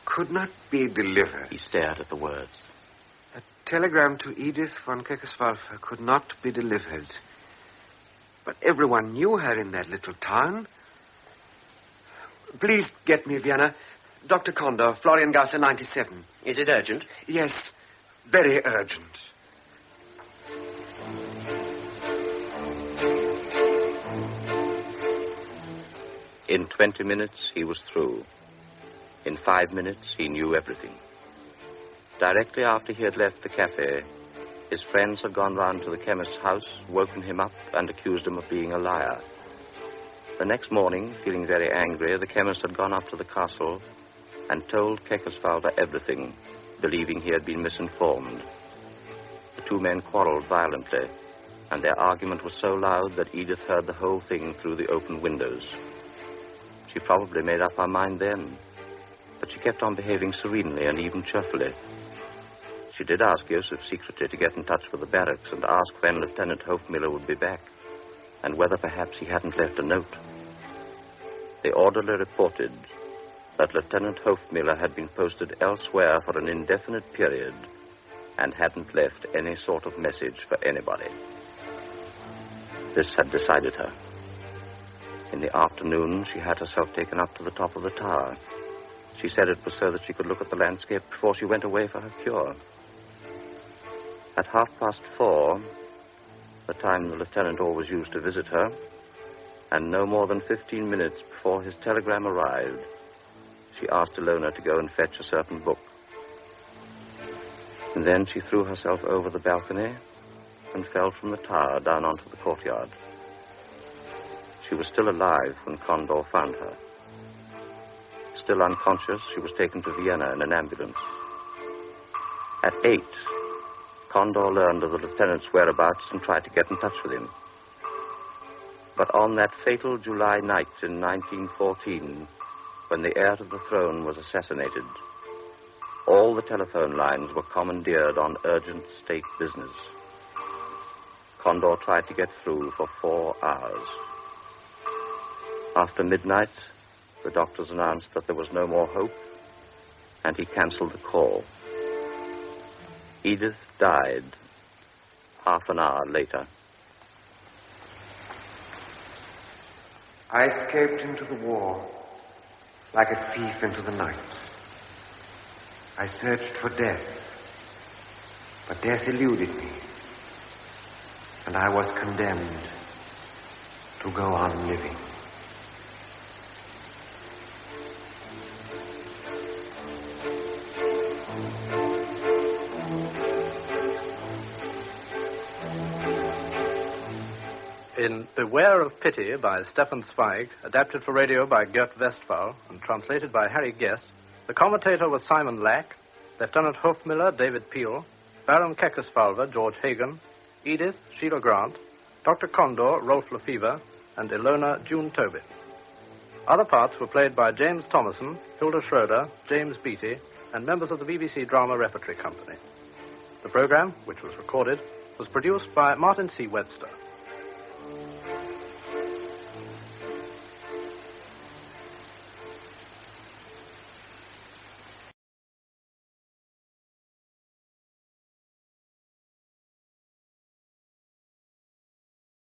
Could not be delivered? He stared at the words. A telegram to Edith von Kekesfalva could not be delivered. But everyone knew her in that little town. Please get me, Vienna. Dr. Condor, Floriangasse 97. Is it urgent? Yes, very urgent. In 20 minutes, he was through. In 5 minutes, he knew everything. Directly after he had left the cafe, his friends had gone round to the chemist's house, woken him up, and accused him of being a liar. The next morning, feeling very angry, the chemist had gone up to the castle and told Kekesfalva everything, believing he had been misinformed. The two men quarreled violently, and their argument was so loud that Edith heard the whole thing through the open windows. She probably made up her mind then, but she kept on behaving serenely and even cheerfully. She did ask Joseph secretly to get in touch with the barracks and ask when Lieutenant Hofmiller would be back, and whether perhaps he hadn't left a note. The orderly reported that Lieutenant Hofmiller had been posted elsewhere for an indefinite period and hadn't left any sort of message for anybody. This had decided her. In the afternoon, she had herself taken up to the top of the tower. She said it was so that she could look at the landscape before she went away for her cure. At 4:30, the time the lieutenant always used to visit her, and no more than 15 minutes before his telegram arrived, she asked Ilona to go and fetch a certain book. And then she threw herself over the balcony and fell from the tower down onto the courtyard. She was still alive when Condor found her. Still unconscious, she was taken to Vienna in an ambulance. At 8, Condor learned of the lieutenant's whereabouts and tried to get in touch with him. But on that fatal July night in 1914, when the heir to the throne was assassinated, all the telephone lines were commandeered on urgent state business. Condor tried to get through for 4 hours. After midnight, the doctors announced that there was no more hope, and he canceled the call. Edith died half an hour later. I escaped into the war like a thief into the night. I searched for death, but death eluded me, and I was condemned to go on living. In Beware of Pity by Stefan Zweig, adapted for radio by Gert Westphal and translated by Harry Guest, the commentator was Simon Lack, Lieutenant Hofmiller, David Peel, Baron Kekesfalva, George Hagan, Edith, Sheila Grant, Dr. Condor, Rolf Lefevre, and Ilona, June Tobin. Other parts were played by James Thomason, Hilda Schroeder, James Beattie, and members of the BBC Drama Repertory Company. The program, which was recorded, was produced by Martin C. Webster.